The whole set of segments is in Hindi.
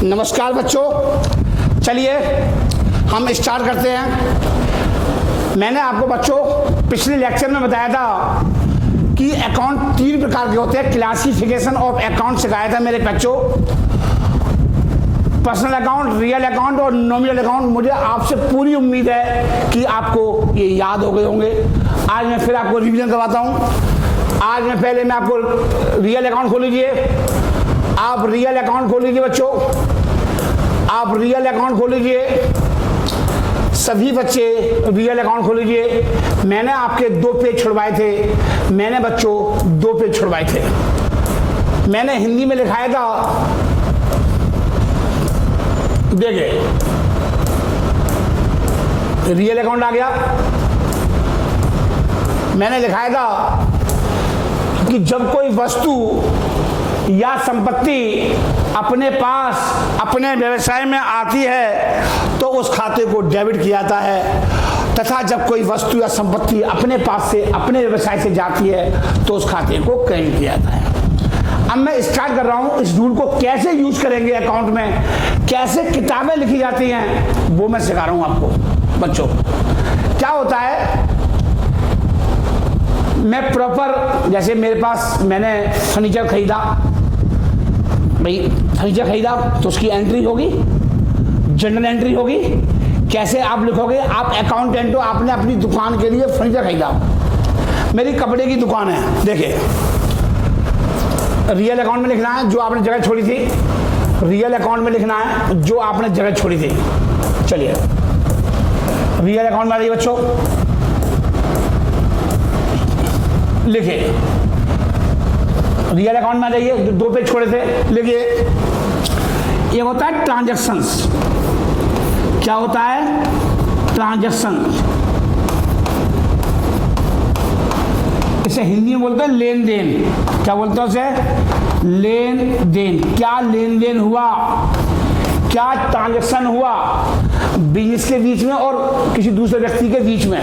नमस्कार बच्चों, चलिए हम स्टार्ट करते हैं। मैंने आपको बच्चों पिछले लेक्चर में बताया था कि अकाउंट 3 प्रकार के होते हैं। क्लासिफिकेशन ऑफ अकाउंट सिखाया था मेरे बच्चों। पर्सनल अकाउंट, रियल अकाउंट और नॉमिनल अकाउंट। मुझे आपसे पूरी उम्मीद है कि आपको ये याद हो गए होंगे। आज मैं फिर आपको रिवीजन करवाता हूँ। आज मैं पहले मैं आपको रियल अकाउंट खोल लीजिए। आप रियल अकाउंट खोल लीजिए बच्चों, आप रियल अकाउंट खोल लीजिए। सभी बच्चे रियल अकाउंट खोल लीजिए। मैंने आपके 2 पेज छुड़वाए थे। मैंने बच्चों 2 पेज छुड़वाए थे। मैंने हिंदी में लिखाया था, देखिए रियल अकाउंट आ गया। मैंने लिखाया था कि जब कोई वस्तु या संपत्ति अपने पास अपने व्यवसाय में आती है तो उस खाते को डेबिट किया जाता है, तथा जब कोई वस्तु या संपत्ति अपने पास से अपने व्यवसाय से जाती है तो उस खाते को क्रेडिट किया जाता है। अब मैं स्टार्ट कर रहा हूं। इस रूल को कैसे यूज करेंगे अकाउंट में, कैसे किताबें लिखी जाती हैं, वो मैं सिखा रहा हूं आपको बच्चों। क्या होता है, मैं प्रॉपर, जैसे मेरे पास मैंने फर्नीचर खरीदा, भाई फर्नीचर खरीदा तो उसकी एंट्री होगी, जनरल एंट्री होगी। कैसे आप लिखोगे, आप अकाउंटेंट हो, आपने अपनी दुकान के लिए फर्नीचर खरीदा। मेरी कपड़े की दुकान है, देखिए रियल अकाउंट में लिखना है जो आपने जगह छोड़ी थी। रियल अकाउंट में लिखना है जो आपने जगह छोड़ी थी। चलिए रियल अकाउंट में आ जाइए बच्चों, लिखिए रियल अकाउंट में आ जाइए। 2 पेज छोड़े थे, लिखिए। ये होता है ट्रांजैक्शंस। क्या होता है? ट्रांजैक्शन। इसे हिंदी में बोलते हैं लेन देन। क्या बोलते हैं उसे? लेन देन। क्या लेन देन हुआ, क्या ट्रांजैक्शन हुआ बिजनेस के बीच में और किसी दूसरे व्यक्ति के बीच में,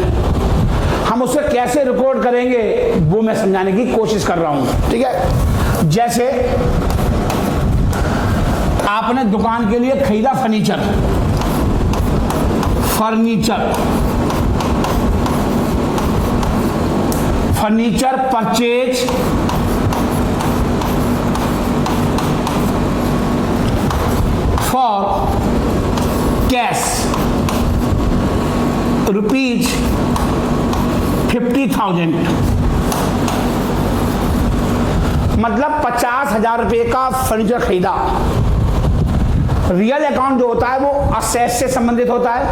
हम उसे कैसे रिकॉर्ड करेंगे वो मैं समझाने की कोशिश कर रहा हूं। ठीक है, जैसे आपने दुकान के लिए खरीदा furniture, furniture purchase for cash rupees 50,000, मतलब 50,000 रुपए का फर्नीचर खरीदा। रियल अकाउंट जो होता है वो असेट से संबंधित होता है।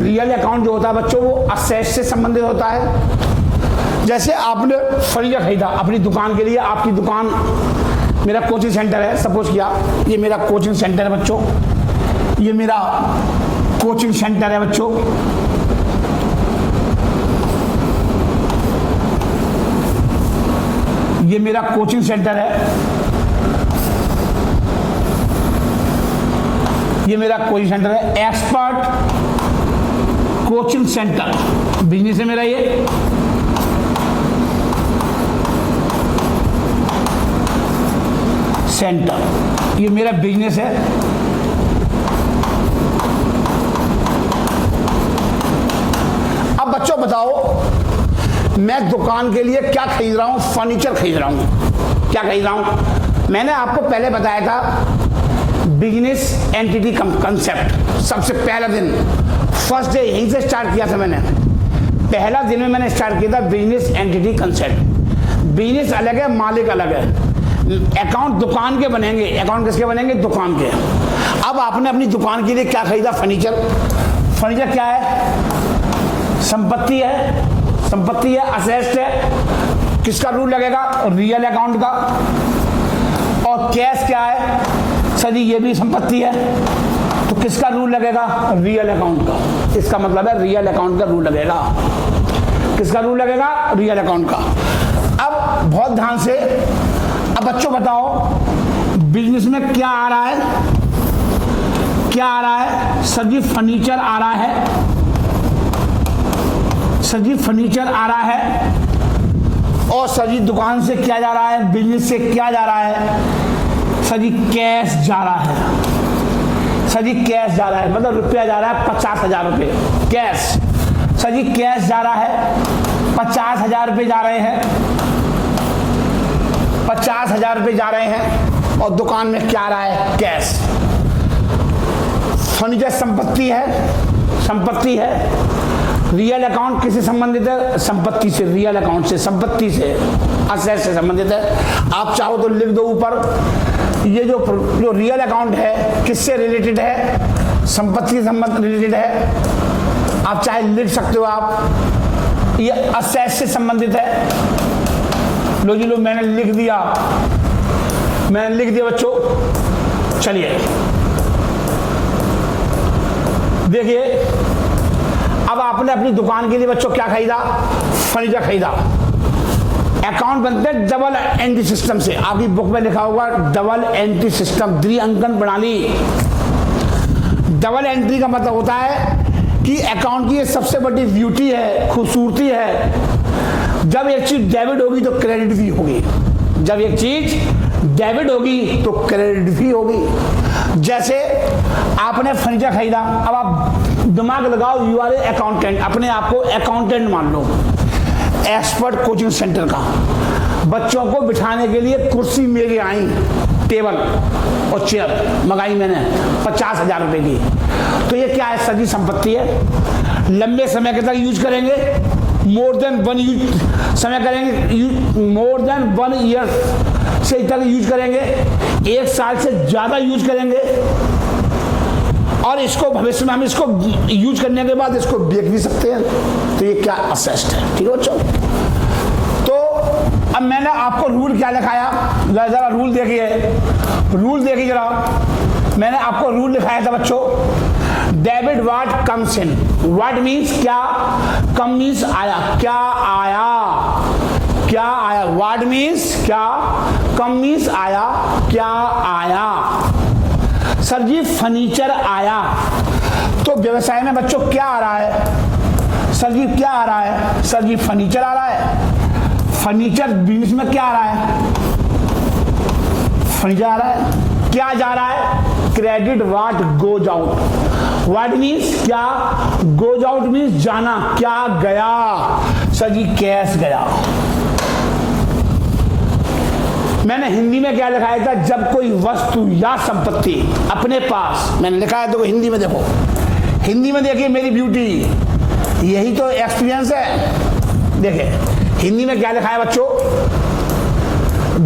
रियल अकाउंट जो होता है बच्चों वो असेट से संबंधित होता है। जैसे आपने फर्नीचर खरीदा अपनी दुकान के लिए। आपकी दुकान, मेरा कोचिंग सेंटर है, सपोज किया ये मेरा कोचिंग सेंटर है बच्चों, ये मेरा कोचिंग सेंटर है बच्चों। ये मेरा कोचिंग सेंटर है, ये मेरा कोचिंग सेंटर है, एक्सपर्ट कोचिंग सेंटर बिजनेस है मेरा। ये सेंटर, ये मेरा बिजनेस है। अब बच्चों बताओ, मैं दुकान के लिए क्या खरीद रहा हूं? फर्नीचर खरीद रहा हूं। क्या खरीद रहा हूं? मैंने आपको पहले बताया था बिजनेस एंटिटी कंसेप्ट। सबसे पहला दिन, फर्स्ट डे यहीं से स्टार्ट किया था मैंने। पहला दिन में मैंने स्टार्ट किया था बिजनेस एंटिटी कंसेप्ट। बिजनेस अलग है, मालिक अलग है। अकाउंट दुकान के बनेंगे। अकाउंट किसके बनेंगे? दुकान के। अब आपने अपनी दुकान के लिए क्या खरीदा? फर्नीचर। फर्नीचर क्या है? संपत्ति है, संपत्ति है, असेट है। किसका रूल लगेगा? रियल अकाउंट का। और कैश क्या है? सर जी ये भी संपत्ति है, तो किसका रूल लगेगा? रियल अकाउंट का। इसका मतलब है रियल अकाउंट का रूल लगेगा। किसका रूल लगेगा? रियल अकाउंट का। अब बहुत ध्यान से, अब बच्चों बताओ बिजनेस में क्या आ रहा है? क्या आ रहा है? सर जी फर्नीचर आ रहा है, सर जी फर्नीचर आ रहा है। और सर जी दुकान से क्या जा रहा है? बिजनेस से क्या जा रहा है? सर जी कैश जा रहा है, सर जी कैश जा रहा है, मतलब रुपया जा रहा है 50,000 रुपये कैश। सर जी कैश जा रहा है 50,000 रुपये जा रहे हैं, 50,000 रुपये जा रहे हैं और दुकान में क्या आ रहा है? कैश। फर्नीचर संपत्ति है, संपत्ति है। रियल अकाउंट किससे संबंधित है? संपत्ति से, रियल अकाउंट से, संपत्ति से, असेट से संबंधित है। आप चाहो तो लिख दो ऊपर, ये जो रियल अकाउंट है किससे रिलेटेड है? संपत्ति से संबंध रिलेटेड है। आप चाहे लिख सकते हो, आप ये असेट से संबंधित है। लो जी लो, मैंने लिख दिया, मैंने लिख दिया बच्चों। चलिए देखिए, अब आपने अपनी दुकान के लिए बच्चों क्या खरीदा? फर्नीचर खरीदा। अकाउंट बनते हैं डबल एंट्री सिस्टम से। आपकी बुक में लिखा होगा डबल एंट्री सिस्टम, द्विअंकन प्रणाली। डबल एंट्री का मतलब होता है कि अकाउंट की सबसे बड़ी ब्यूटी है, खूबसूरती है, जब एक चीज डेबिट होगी तो क्रेडिट भी होगी। जब एक चीज डेबिट होगी तो क्रेडिट भी होगी। जैसे आपने फर्नीचर खरीदा, अब आप दिमाग लगाओ, यू आर ए अकाउंटेंट, अपने आप को अकाउंटेंट मान लो, एक्सपर्ट कोचिंग सेंटर का। बच्चों को बिठाने के लिए कुर्सी मेरी आई, टेबल और चेयर मंगाई मैंने 50,000 रुपए की। तो ये क्या है? सर जी संपत्ति है। लंबे समय के तक यूज करेंगे, मोर देन 1 यूज समय करेंगे, मोर देन 1 ईयर से तक यूज करेंगे, 1 साल से ज्यादा यूज करेंगे, और इसको भविष्य में हम इसको यूज करने के बाद इसको बेच भी सकते हैं। तो ये क्या? असेस्ट है। ठीक है बच्चों, तो अब मैंने आपको रूल क्या लिखाया, जरा रूल देखिए, रूल देखिए जरा। मैंने आपको रूल लिखाया था बच्चों, debit what comes in. What means क्या, कम मीन्स आया, क्या आया, क्या आया। व्हाट मीन्स क्या, कम मीन्स आया, क्या आया। सर जी फर्नीचर आया, तो व्यवसाय में बच्चों क्या आ रहा है? सर जी क्या आ रहा है? सर जी फर्नीचर आ रहा है। फर्नीचर बिजनेस में क्या आ रहा है? फर्नीचर आ रहा है। क्या जा रहा है? Credit what goes out. What means क्या, गोज आउट मीन्स जाना, क्या गया? सर जी कैश गया। मैंने हिंदी में क्या लिखाया था? जब कोई वस्तु या संपत्ति अपने पास, मैंने लिखा है तो हिंदी में देखो, हिंदी में देखिए मेरी ब्यूटी, यही तो एक्सपीरियंस है। देखिए हिंदी में क्या लिखा है बच्चों,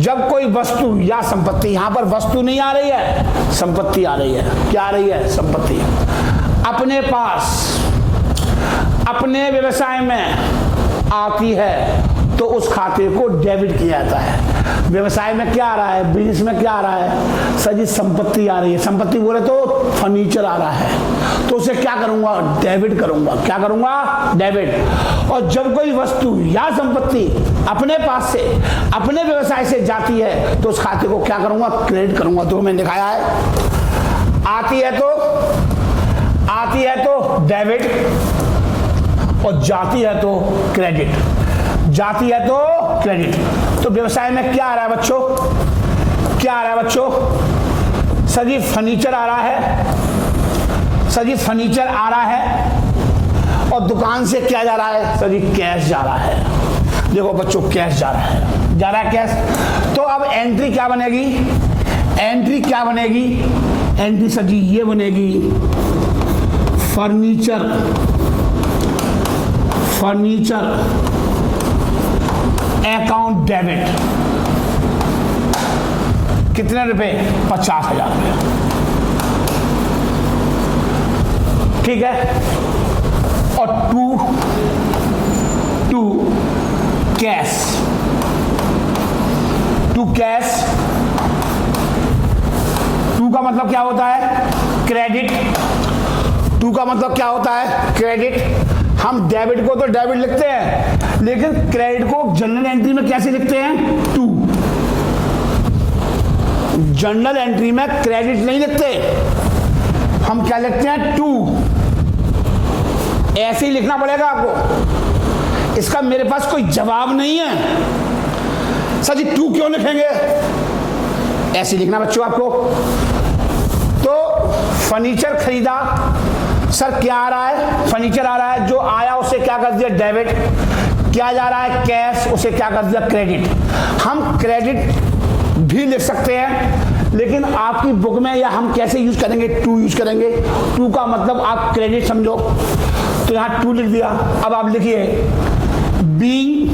जब कोई वस्तु या संपत्ति, यहां पर वस्तु नहीं आ रही है, संपत्ति आ रही है। क्या आ रही है? संपत्ति। अपने पास, अपने व्यवसाय में आती है तो उस खाते को डेबिट किया जाता है। व्यवसाय में क्या आ रहा है? बिजनेस में क्या आ रहा है? सर जी संपत्ति आ रही है। संपत्ति बोले तो फर्नीचर आ रहा है, तो उसे क्या करूंगा? डेबिट करूंगा। क्या करूंगा? डेबिट। और जब कोई वस्तु या संपत्ति अपने पास से, अपने व्यवसाय से जाती है तो उस खाते को क्या करूंगा? क्रेडिट करूंगा। तो मैंने दिखाया है, आती है तो डेबिट और जाती है तो क्रेडिट, जाती है तो क्रेडिट। तो व्यवसाय में क्या आ रहा है बच्चों? क्या आ रहा है बच्चों? सर जी फर्नीचर आ रहा है, सर जी फर्नीचर आ रहा है, और दुकान से क्या जा रहा है? सर जी कैश जा रहा है। देखो बच्चों कैश जा रहा है, जा रहा है कैश। तो अब एंट्री क्या बनेगी? एंट्री क्या बनेगी? एंट्री सर जी ये बनेगी, फर्नीचर, फर्नीचर अकाउंट डेबिट। कितने रुपए? 50,000 रुपये। ठीक है। और to cash, to cash. To का मतलब क्या होता है? क्रेडिट। टू का मतलब क्या होता है? क्रेडिट। हम डेबिट को तो डेबिट लिखते हैं, लेकिन क्रेडिट को जर्नल एंट्री में कैसे लिखते हैं? टू। जर्नल एंट्री में क्रेडिट नहीं लिखते, हम क्या लिखते हैं? टू। ऐसे ही लिखना पड़ेगा आपको, इसका मेरे पास कोई जवाब नहीं है। सर जी टू क्यों लिखेंगे? ऐसे लिखना बच्चों आपको। तो फर्नीचर खरीदा, सर क्या आ रहा है, फर्नीचर आ रहा है, जो आया उसे क्या कर दिया, डेबिट, क्या जा रहा है, कैश, उसे क्या कर दिया, क्रेडिट। हम क्रेडिट भी लिख सकते हैं, लेकिन आपकी बुक में या हम कैसे यूज करेंगे, टू यूज करेंगे। टू का मतलब आप क्रेडिट समझो, तो यहां टू लिख दिया। अब आप लिखिए being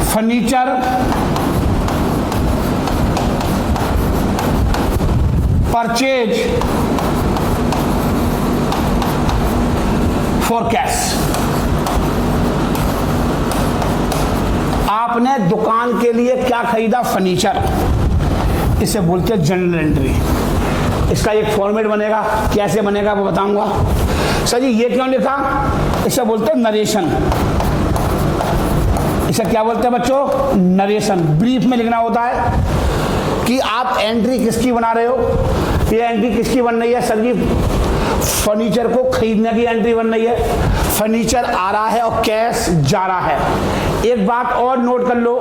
furniture purchase for cash. आपने दुकान के लिए क्या खरीदा, फर्नीचर, इसे बोलते हैं जनरल एंट्री। इसका एक फॉर्मेट बनेगा, कैसे बनेगा वो बताऊंगा। सर जी ये क्यों लिखा, इसे बोलते हैं नरेशन। इसे क्या बोलते हैं बच्चों, नरेशन। ब्रीफ में लिखना होता है कि आप एंट्री किसकी बना रहे हो। ये एंट्री किसकी बन रही है, सर जी फर्नीचर को खरीदने की एंट्री बन रही है। फर्नीचर आ रहा है और कैश जा रहा है। एक बात और नोट कर लो,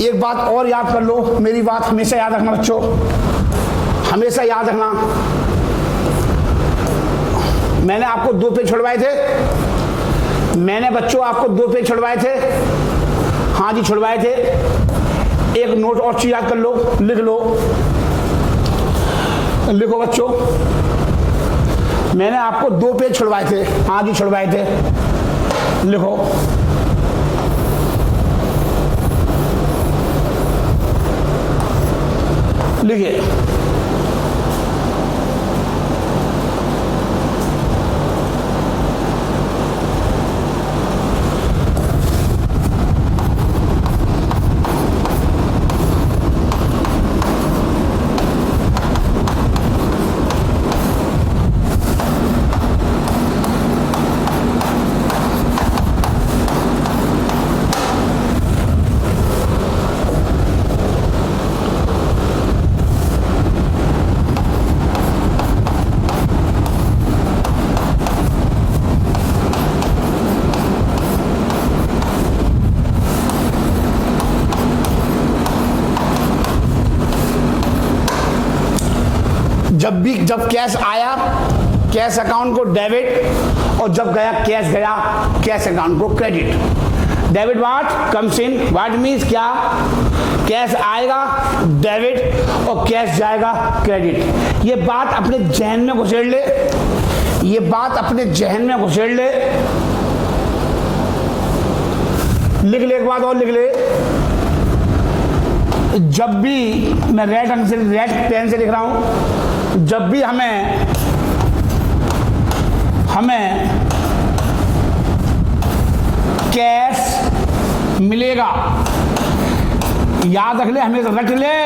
एक बात और याद कर लो, मेरी बात हमेशा याद रखना बच्चों, हमेशा याद रखना। मैंने आपको 2 पेज छुड़वाए थे, मैंने बच्चों आपको 2 पेज छुड़वाए थे, हाँ जी छुड़वाए थे। एक नोट और चीज याद कर लो, लिख लो, लिखो बच्चों, मैंने आपको 2 पेज छुड़वाए थे, हाँ जी छुड़वाए थे, लिखो। लिखिए जब कैश आया कैश अकाउंट को डेबिट, और जब गया कैश गया कैश अकाउंट को credit. Debit what comes in, what means क्या, कैश आएगा डेबिट और कैश जाएगा क्रेडिट। ये बात अपने जहन में घुसेड़ ले, ये बात अपने जहन में घुसेड़ ले। लिख ले, एक बात और लिख ले, जब भी मैं रेड पेन से लिख रहा हूं, जब भी हमें कैश मिलेगा, याद रख ले, हमें रख ले,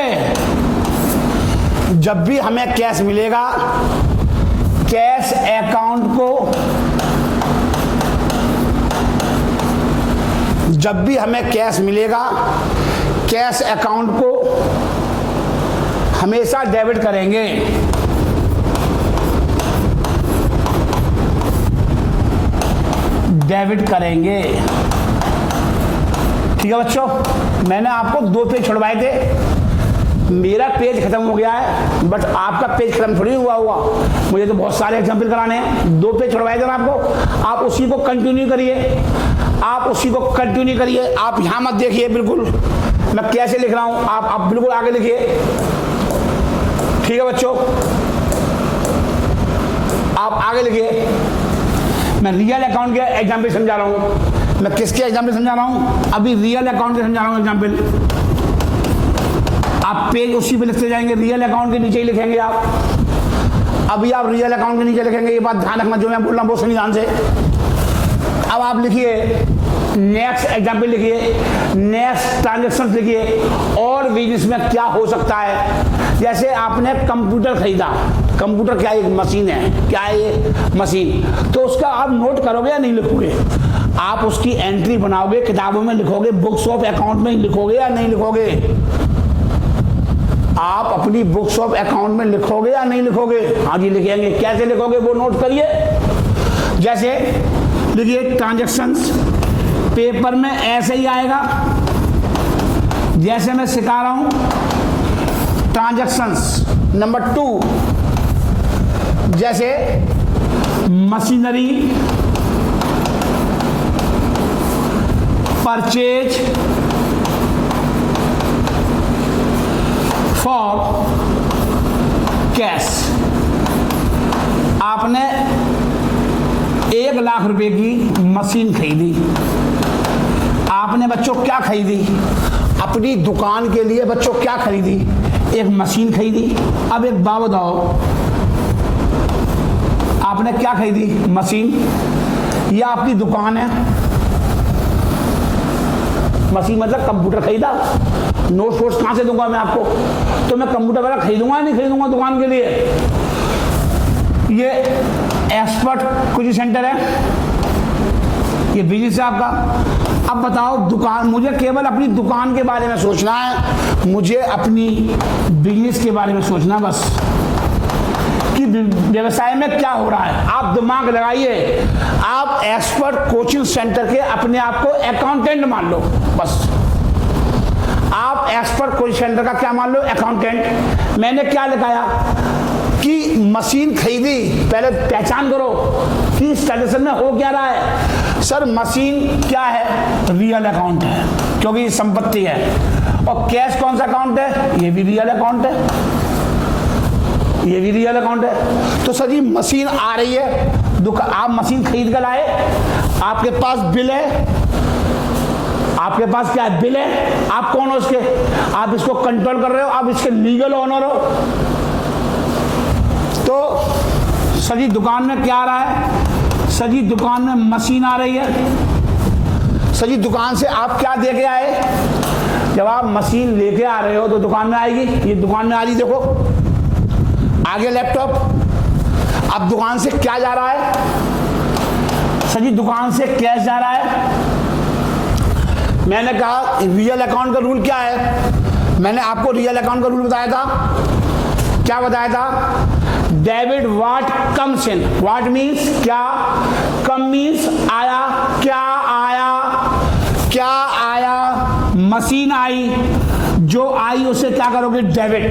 जब भी हमें कैश मिलेगा कैश अकाउंट को, जब भी हमें कैश मिलेगा कैश अकाउंट को हमेशा डेबिट करेंगे। डेबिट करेंगे, ठीक है बच्चों। मैंने आपको 2 पेज छुड़वाए थे, मेरा पेज खत्म हो गया है, बट आपका पेज खत्म थोड़ी हुआ हुआ, मुझे तो बहुत सारे एग्जाम्पल कराने हैं। 2 पेज छुड़वाए थे ना आपको, आप उसी को कंटिन्यू करिए, आप उसी को कंटिन्यू करिए। आप यहां मत देखिए, बिल्कुल मैं कैसे लिख रहा हूं, आप बिल्कुल आगे लिखिए, ठीक है बच्चों। आप आगे लिखिए, मैं रियल अकाउंट के एग्जाम्पल समझा रहा हूं, मैं किसके एग्जाम्पल समझा रहा हूं, अभी रियल अकाउंट के समझा रहा हूं एग्जाम्पल। आप पेज उसी पे लिखते जाएंगे, रियल अकाउंट के नीचे ही लिखेंगे आप। अभी आप रियल अकाउंट के नीचे लिखेंगे, ये बात ध्यान रखना, जो मैं बोल रहा हूं वो सुनिए ध्यान से। अब आप लिखिए नेक्स्ट एग्जाम्पल, लिखिए नेक्स्ट ट्रांजेक्शन लिखिए, और बिजनेस में क्या हो सकता है। जैसे आपने कंप्यूटर खरीदा, कंप्यूटर क्या एक मशीन है, क्या है ये मशीन, तो उसका आप नोट करोगे या नहीं लिखोगे, आप उसकी एंट्री बनाओगे, किताबों में लिखोगे, बुक्स ऑफ अकाउंट में लिखोगे या नहीं लिखोगे, आप अपनी बुक्स ऑफ अकाउंट में लिखोगे या नहीं लिखोगे, हाँ जी लिखेंगे। कैसे लिखोगे वो नोट करिए। जैसे लिखिए ट्रांजेक्शंस पेपर में ऐसे ही आएगा जैसे मैं सिखा रहा हूं। ट्रांजैक्शंस नंबर 2, जैसे मशीनरी, परचेज फॉर कैश। आपने 1 लाख रुपए की मशीन खरीदी। आपने बच्चों क्या खरीदी? अपनी दुकान के लिए बच्चों क्या खरीदी? एक मशीन खरीदी। अब एक बात बताओ, आपने क्या खरीदी? मशीन। यह आपकी दुकान है। मशीन मतलब कंप्यूटर खरीदा। नोट्स वोट्स कहां से दूंगा मैं आपको? तो मैं कंप्यूटर वगैरह खरीदूंगा नहीं खरीदूंगा दुकान के लिए। ये एक्सपर्ट कोचिंग सेंटर है, ये बिजनेस है आपका। अब बताओ दुकान, मुझे केवल अपनी दुकान के बारे में सोचना है, मुझे अपनी बिजनेस के बारे में सोचना बस, कि व्यवसाय में क्या हो रहा है। आप दिमाग लगाइए। आप एक्सपर्ट कोचिंग सेंटर के अपने आप को अकाउंटेंट मान लो बस। आप एक्सपर्ट कोचिंग सेंटर का क्या मान लो? अकाउंटेंट। मैंने क्या लिखाया कि मशीन खरीदी। पहले पहचान करो कि इस ट्रांजैक्शन में हो क्या रहा है। सर मशीन क्या है? रियल अकाउंट है, क्योंकि ये संपत्ति है। और कैश कौन सा अकाउंट है? ये भी रियल अकाउंट है, ये भी रियल अकाउंट है। तो सर जी मशीन आ रही है, आप मशीन खरीद कर लाए, आपके पास बिल है, आपके पास क्या है? बिल है। आप कौन हो इसके? आप इसको कंट्रोल कर रहे हो, आप इसके लीगल ओनर हो। तो सर जी दुकान में क्या आ रहा है? सर जी दुकान में मशीन आ रही है। सर जी दुकान से आप क्या दे के आए? जब आप मशीन लेके आ रहे हो तो दुकान में आएगी। ये दुकान में आ रही, देखो आगे लैपटॉप। अब दुकान से क्या जा रहा है? सर जी दुकान से कैश जा रहा है। मैंने कहा रियल अकाउंट का रूल क्या है? मैंने आपको रियल अकाउंट का रूल बताया था। क्या बताया था? Debit what comes in. What means क्या, कम मीन्स आया, क्या आया, क्या आया, मशीन आई, जो आई उसे क्या करोगे? Debit.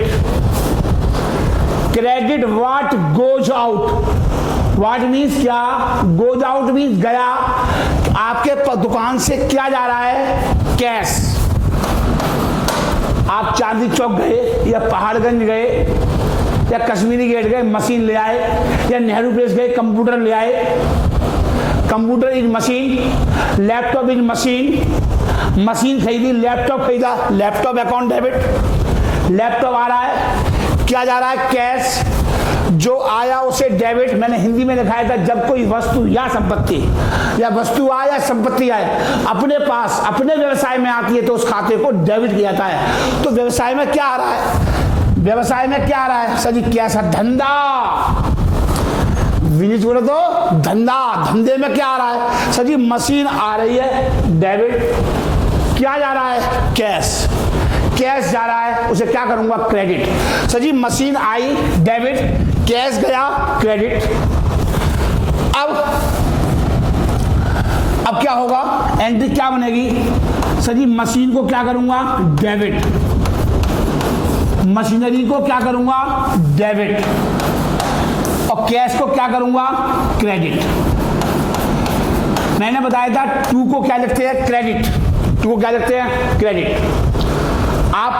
Credit what goes out. What means क्या, गोज आउट मीन्स गया। आपके दुकान से क्या जा रहा है? कैश। आप चांदी चौक गए या पहाड़गंज गए या कश्मीरी गेट गए, मशीन ले आए, या नेहरू प्लेस गए, कंप्यूटर ले आए। Computer is machine, laptop is machine. Machine खरीदी, लैपटॉप खरीदा, लैपटॉप अकाउंट डेबिट। लैपटॉप आ रहा है, क्या जा रहा है? कैश। जो आया उसे डेबिट। मैंने हिंदी में लिखाया था, जब कोई वस्तु या संपत्ति, या वस्तु आए या संपत्ति आए अपने पास अपने व्यवसाय में आती है तो उस खाते को डेबिट किया जाता है। तो व्यवसाय में क्या आ रहा है? व्यवसाय में क्या आ रहा है? सर जी कैसा? धंधा। बिजनेस बोले तो धंधा। धंधे में क्या आ रहा है? सर जी मशीन आ रही है, डेबिट। क्या जा रहा है? कैश। कैश जा रहा है, उसे क्या करूंगा? क्रेडिट। सर जी मशीन आई, डेबिट, कैश गया, क्रेडिट। अब क्या होगा? एंट्री क्या बनेगी? सर जी मशीन को क्या करूंगा? डेबिट। मशीनरी को क्या करूंगा? डेबिट। और कैश को क्या करूंगा? क्रेडिट। मैंने बताया था 2 को क्या लिखते हैं? क्रेडिट। 2 को क्या लिखते हैं? क्रेडिट। आप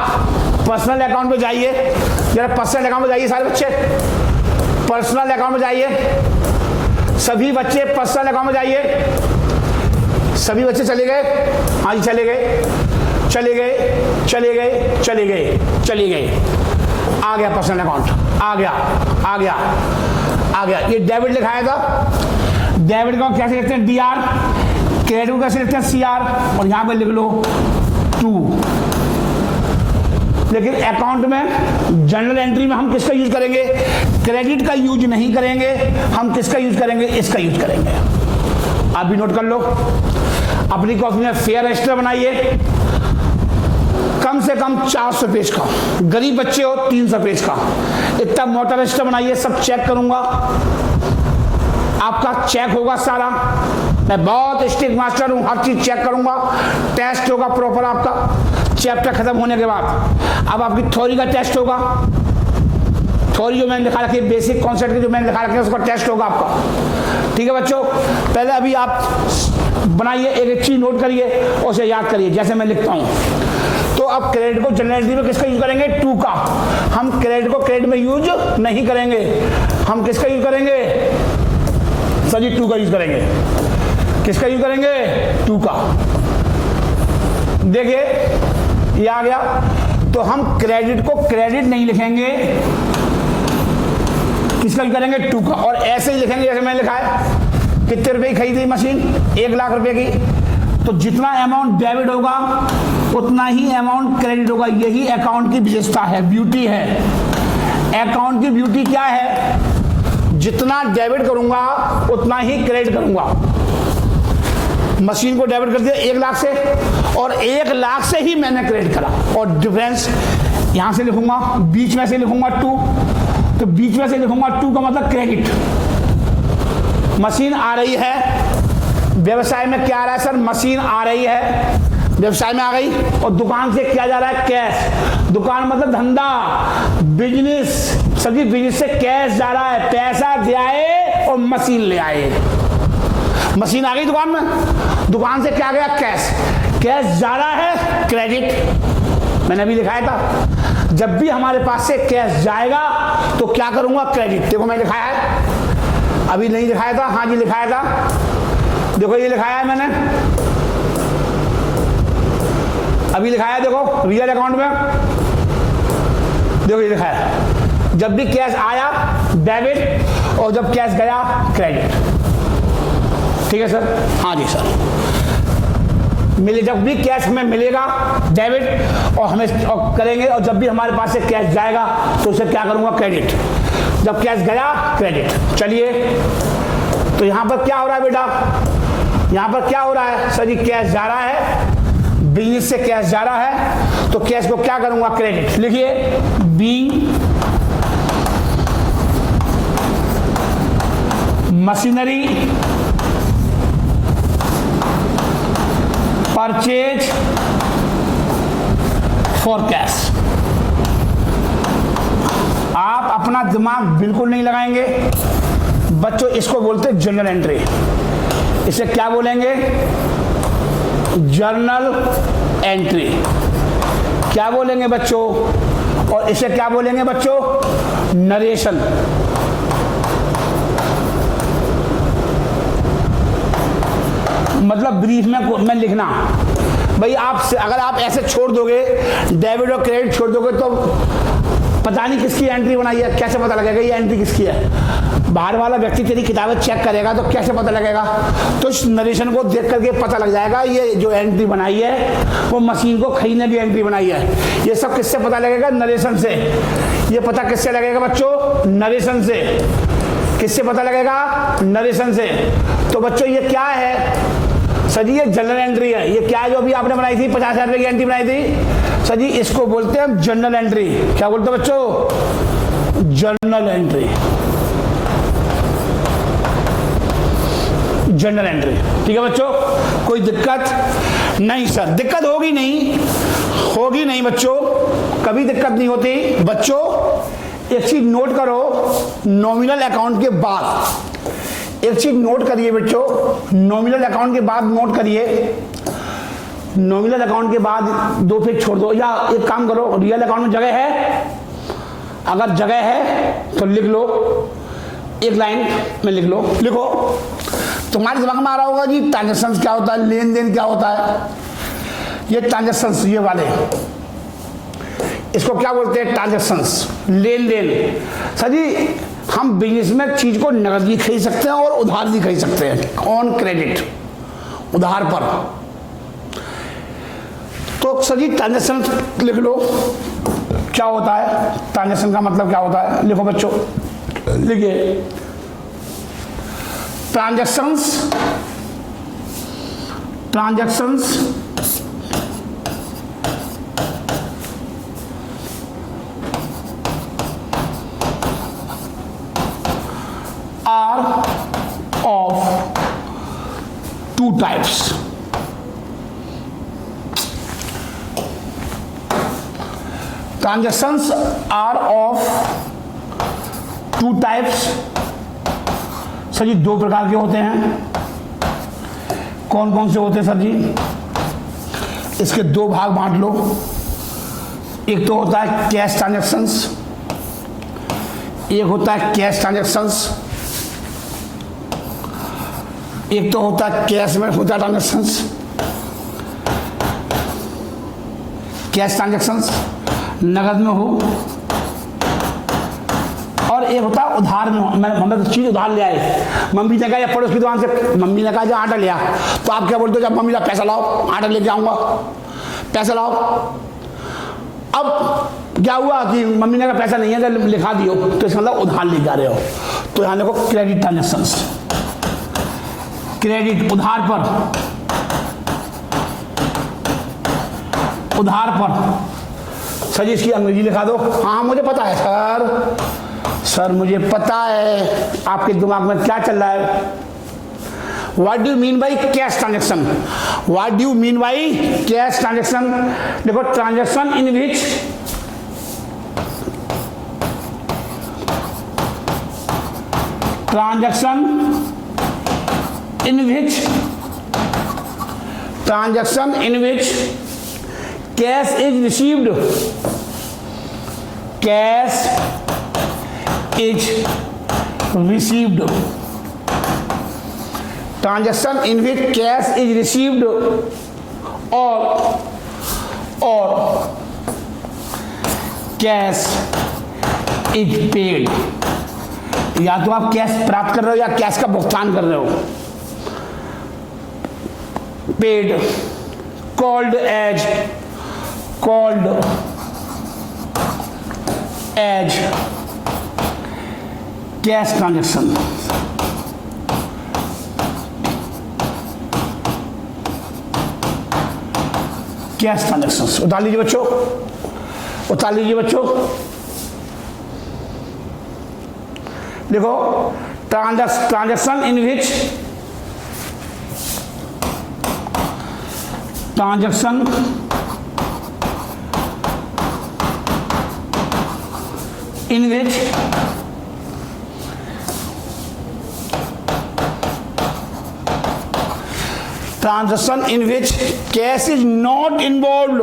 पर्सनल अकाउंट में जाइए, जरा पर्सनल अकाउंट में जाइए सारे बच्चे, पर्सनल अकाउंट में जाइए। सभी बच्चे पर्सनल अकाउंट में जाइए। सभी बच्चे चले गए? हाँ जी चले गए, चले गए, चले गए, चले गए, चले गए। आ गया पर्सनल अकाउंट, आ गया, आ गया, आ गया। ये डेबिट लिखाया था। डेबिट को कैसे लिखते हैं? DR। क्रेडिट को कैसे लिखते हैं? CR। और यहां पे लिख लो 2। लेकिन अकाउंट में जनरल एंट्री में हम किसका यूज करेंगे? क्रेडिट का यूज नहीं करेंगे। हम किसका यूज करेंगे? इसका यूज करेंगे। आप भी नोट कर लो। अपनी कॉपी में फेयर रजिस्टर बनाइए, कम से कम 400 पेज का। गरीब बच्चे हो 300 पेज का। इतना मोटा रजिस्टर बनाइए, सब चेक करूंगा। आपका चेक होगा सारा। मैं बहुत स्ट्रिक्ट मास्टर हूँ, हर चीज चेक करूंगा। टेस्ट होगा प्रॉपर आपका चैप्टर खत्म होने के बाद। अब आपकी थ्योरी का टेस्ट होगा, थ्योरी जो मैंने लिखा रखी है, बेसिक कॉन्सेप्ट की जो मैंने लिखा रखी है, उसका टेस्ट होगा आपका। ठीक है बच्चों, पहले अभी आप बनाइए, एक एक चीज नोट करिए और उसे याद करिए जैसे मैं लिखता हूँ। तो अब क्रेडिट को जनरल एंट्री में किसका यूज करेंगे? टू का। हम क्रेडिट को क्रेडिट में यूज नहीं करेंगे, हम किसका यूज करेंगे? सर जी टू का यूज करेंगे। किसका यूज करेंगे? टू का। देखिए ये आ गया। तो हम क्रेडिट को क्रेडिट नहीं लिखेंगे, किसका यूज करेंगे? टू का। और ऐसे ही लिखेंगे जैसे मैंने लिखा है। कितने रुपए की खरीदी मशीन? 1 लाख रुपए की। तो जितना अमाउंट डेबिट होगा उतना ही अमाउंट क्रेडिट होगा। यही अकाउंट की विशेषता है, ब्यूटी है। अकाउंट की ब्यूटी क्या है? जितना डेबिट करूंगा उतना ही क्रेडिट करूंगा। मशीन को डेबिट कर दिया 1 लाख से, और 1 लाख से ही मैंने क्रेडिट करा। और डिफरेंस यहां से लिखूंगा, बीच में से लिखूंगा 2। तो बीच में से लिखूंगा 2 का मतलब क्रेडिट। मशीन आ रही है, व्यवसाय में क्या आ रहा है सर? मशीन आ रही है, व्यवसाय में आ गई। और दुकान से क्या जा रहा है? कैश। दुकान मतलब धंधा, बिजनेस। सभी बिजनेस से कैश जा रहा है, पैसा दे आए और मशीन ले आए। मशीन आ गई दुकान में, दुकान से क्या गया? कैश। कैश जा रहा है, क्रेडिट। मैंने अभी लिखाया था, जब भी हमारे पास से कैश जाएगा तो क्या करूंगा? क्रेडिट। देखो मैं लिखाया है, अभी नहीं लिखाया था, हाँ जी लिखाया था। देखो ये लिखाया है मैंने, अभी लिखाया है। देखो रियल अकाउंट में देखो ये लिखा है, जब भी कैश आया डेबिट और जब कैश गया क्रेडिट। ठीक है सर? हाँ जी सर। मिले, जब भी कैश हमें मिलेगा डेबिट और हमें करेंगे, और जब भी हमारे पास से कैश जाएगा तो उसे क्या करूंगा? क्रेडिट। जब कैश गया क्रेडिट। चलिए, तो यहां पर क्या हो रहा है बेटा? यहां पर क्या हो रहा है? सर जी कैश जा रहा है, बिजनेस से कैश जा रहा है, तो कैश को क्या करूंगा? क्रेडिट। लिखिए, being machinery purchase for cash. आप अपना दिमाग बिल्कुल नहीं लगाएंगे बच्चों, इसको बोलते हैं जर्नल एंट्री। इसे क्या बोलेंगे? Journal entry. क्या बोलेंगे बच्चों? और इसे क्या बोलेंगे बच्चों? नरेशन। मतलब ब्रीफ में लिखना। भाई आप अगर आप ऐसे छोड़ दोगे, डेबिट और क्रेडिट छोड़ दोगे, तो पता नहीं किसकी एंट्री बनाई है, कैसे पता लगेगा ये एंट्री किसकी है? बाहर वाला व्यक्ति तेरी किताबें चेक करेगा तो कैसे पता लगेगा? तो इस नरेशन को देख करके पता लग जाएगा ये जो एंट्री बनाई है वो मशीन को खरीदने की एंट्री बनाई है। ये सब किससे पता लगेगा? नरेशन से। ये पता किससे लगेगा बच्चों? नरेशन से। किससे पता लगेगा? नरेशन से। तो बच्चों ये क्या है? सर जी ये जनरल एंट्री है। ये क्या है जो अभी आपने बनाई थी? 50,000 रुपए की एंट्री बनाई थी। सर जी इसको बोलते हैं जनरल एंट्री। क्या बोलते हैं बच्चों? General entry. General entry. ठीक है बच्चों, कोई दिक्कत नहीं? सर दिक्कत होगी नहीं, होगी नहीं बच्चों, कभी दिक्कत नहीं होती बच्चों। एक चीज नोट करो, नॉमिनल अकाउंट के बाद एक चीज नोट करिए बच्चों, नॉमिनल अकाउंट के बाद नोट करिए, नॉमिनल अकाउंट के बाद 2 फिर छोड़ दो, या एक काम करो, रियल अकाउंट में जगह है? अगर जगह है तो लिख लो, एक लाइन में लिख लो। लिखो, तुम्हारे दिमाग में आ रहा होगा जी ट्रांजेक्शन क्या होता है, लेन देन क्या होता है। ये ट्रांजेक्शन, ये वाले इसको क्या बोलते हैं? ट्रांजेक्शंस, लेन देन। सर जी हम बिजनेस में चीज को नकद भी खरीद सकते हैं और उधार भी खरीद सकते हैं, ऑन क्रेडिट, उधार पर। तो सर जी ट्रांजेक्शन लिख लो, क्या होता है ट्रांजेक्शन का मतलब क्या होता है? लिखो बच्चों, लिखिए, transactions are of transactions are of two types. Sir ji दो प्रकार के होते हैं। कौन कौन से होते हैं सर जी? इसके दो भाग बांट लो। एक तो होता है कैश ट्रांजैक्शंस, एक होता है कैश ट्रांजैक्शंस, एक तो होता है कैश में होता है ट्रांजैक्शंस, कैश ट्रांजैक्शंस नगद में हो, और एक होता है उधार में हो। मैं तो चीज उधार ले आए, मम्मी ने कहा या पड़ोस की दुकान से मम्मी ने कहा जो आटा लिया, तो आप क्या बोलते हो? जब मम्मी का पैसा लाओ, आटा लेके आऊंगा, पैसा लाओ। अब क्या हुआ कि मम्मी ने कहा पैसा नहीं है तो लिखा दियो, तो इसका मतलब उधार ले जा रहे हो। तो यहाँ देखो क्रेडिट ट्रांजैक्शंस, क्रेडिट उधार पर, उधार पर। सर जी इसकी अंग्रेजी लिखा दो। हाँ मुझे पता है सर, सर मुझे पता है आपके दिमाग में क्या चल रहा है। What do you mean by cash transaction? What do you mean by cash transaction? देखो transaction in which transaction in which cash is received, cash is received, transaction in which cash is received or cash is paid। या तो आप कैश प्राप्त कर रहे हो या कैश का भुगतान कर रहे हो। Paid, called as cash transaction। Cash transactions उतार लीजिए बच्चों, उतार लीजिए बच्चों। देखो transaction in which transaction in which transaction in which cash is not involved,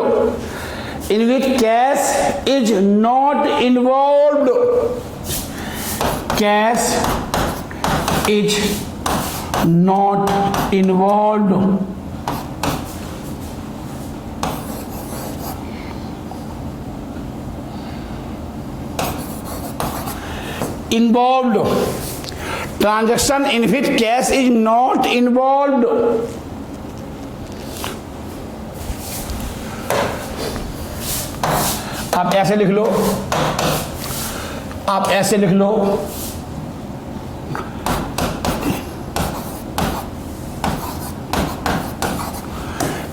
in which cash is not involved, cash is not involved, involved, transaction in which cash is not involved। आप ऐसे लिख लो, आप ऐसे लिख लो,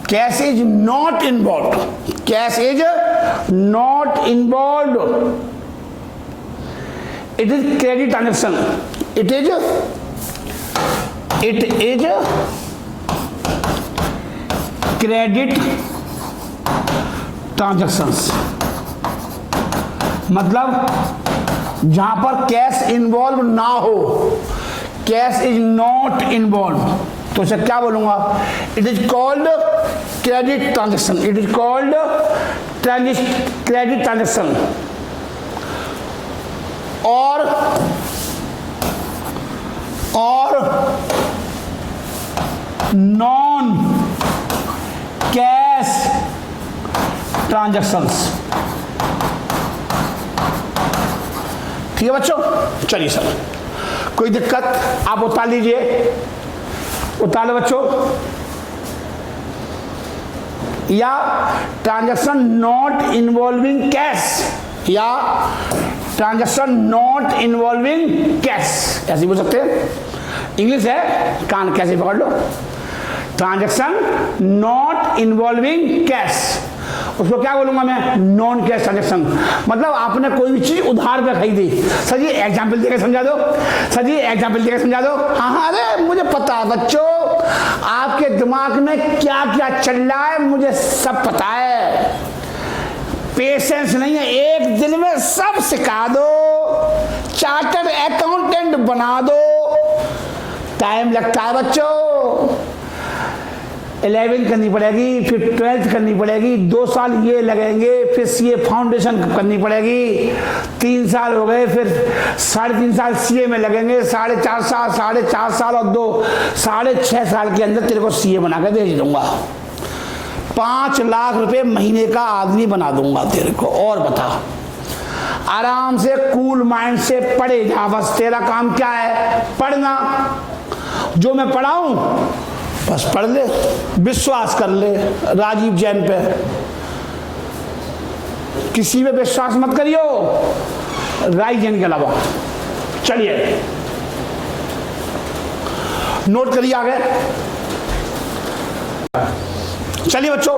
cash is not involve, cash is not involve, it is credit transaction, it is credit transactions. मतलब जहां पर कैश इन्वॉल्व ना हो, कैश इज नॉट इन्वॉल्व, तो उसे क्या बोलूंगा? It is called credit transaction, it is called credit transaction. और नॉन कैश ट्रांजेक्शंस। ठीक है बच्चों, चलिए सर कोई दिक्कत? आप उतार लीजिए, उतार लो बच्चों। या ट्रांजेक्शन नॉट इन्वॉल्विंग कैश, या ट्रांजेक्शन नॉट इन्वॉल्विंग कैश, ऐसे बोल सकते हैं। इंग्लिश है, कान कैसे पकड़ लो। ट्रांजेक्शन नॉट इन्वॉल्विंग कैश, उसको क्या बोलूंगा मैं? Non cash transaction. मतलब आपने कोई भी चीज उधार पे खरीदी। सर जी एग्जाम्पल देकर समझा दो, सर जी एग्जाम्पल देकर समझा दो। हाँ, अरे मुझे पता है बच्चों, आपके दिमाग में क्या क्या चल रहा है मुझे सब पता है। पेशेंस नहीं है, एक दिन में सब सिखा दो, चार्टर्ड अकाउंटेंट बना दो। टाइम लगता है बच्चों, 11th करनी पड़ेगी, फिर 12th करनी पड़ेगी, 2 साल ये लगेंगे, फिर सीए फाउंडेशन करनी पड़ेगी, 3 साल हो गए, फिर 3.5 साल सीए में लगेंगे, 4.5 साल और 6.5 साल के अंदर तेरे को सीए बना के भेज दूंगा। 5 लाख रुपए महीने का आदमी बना दूंगा तेरे को। और बता, आराम से कूल माइंड से पढ़े जा, बस तेरा काम क्या है, पढ़ना। जो मैं पढ़ाऊं बस पढ़ ले, विश्वास कर ले राजीव जैन पे, किसी पे विश्वास मत करियो राजीव जैन के अलावा। चलिए नोट करिए आगे। चलिए बच्चों,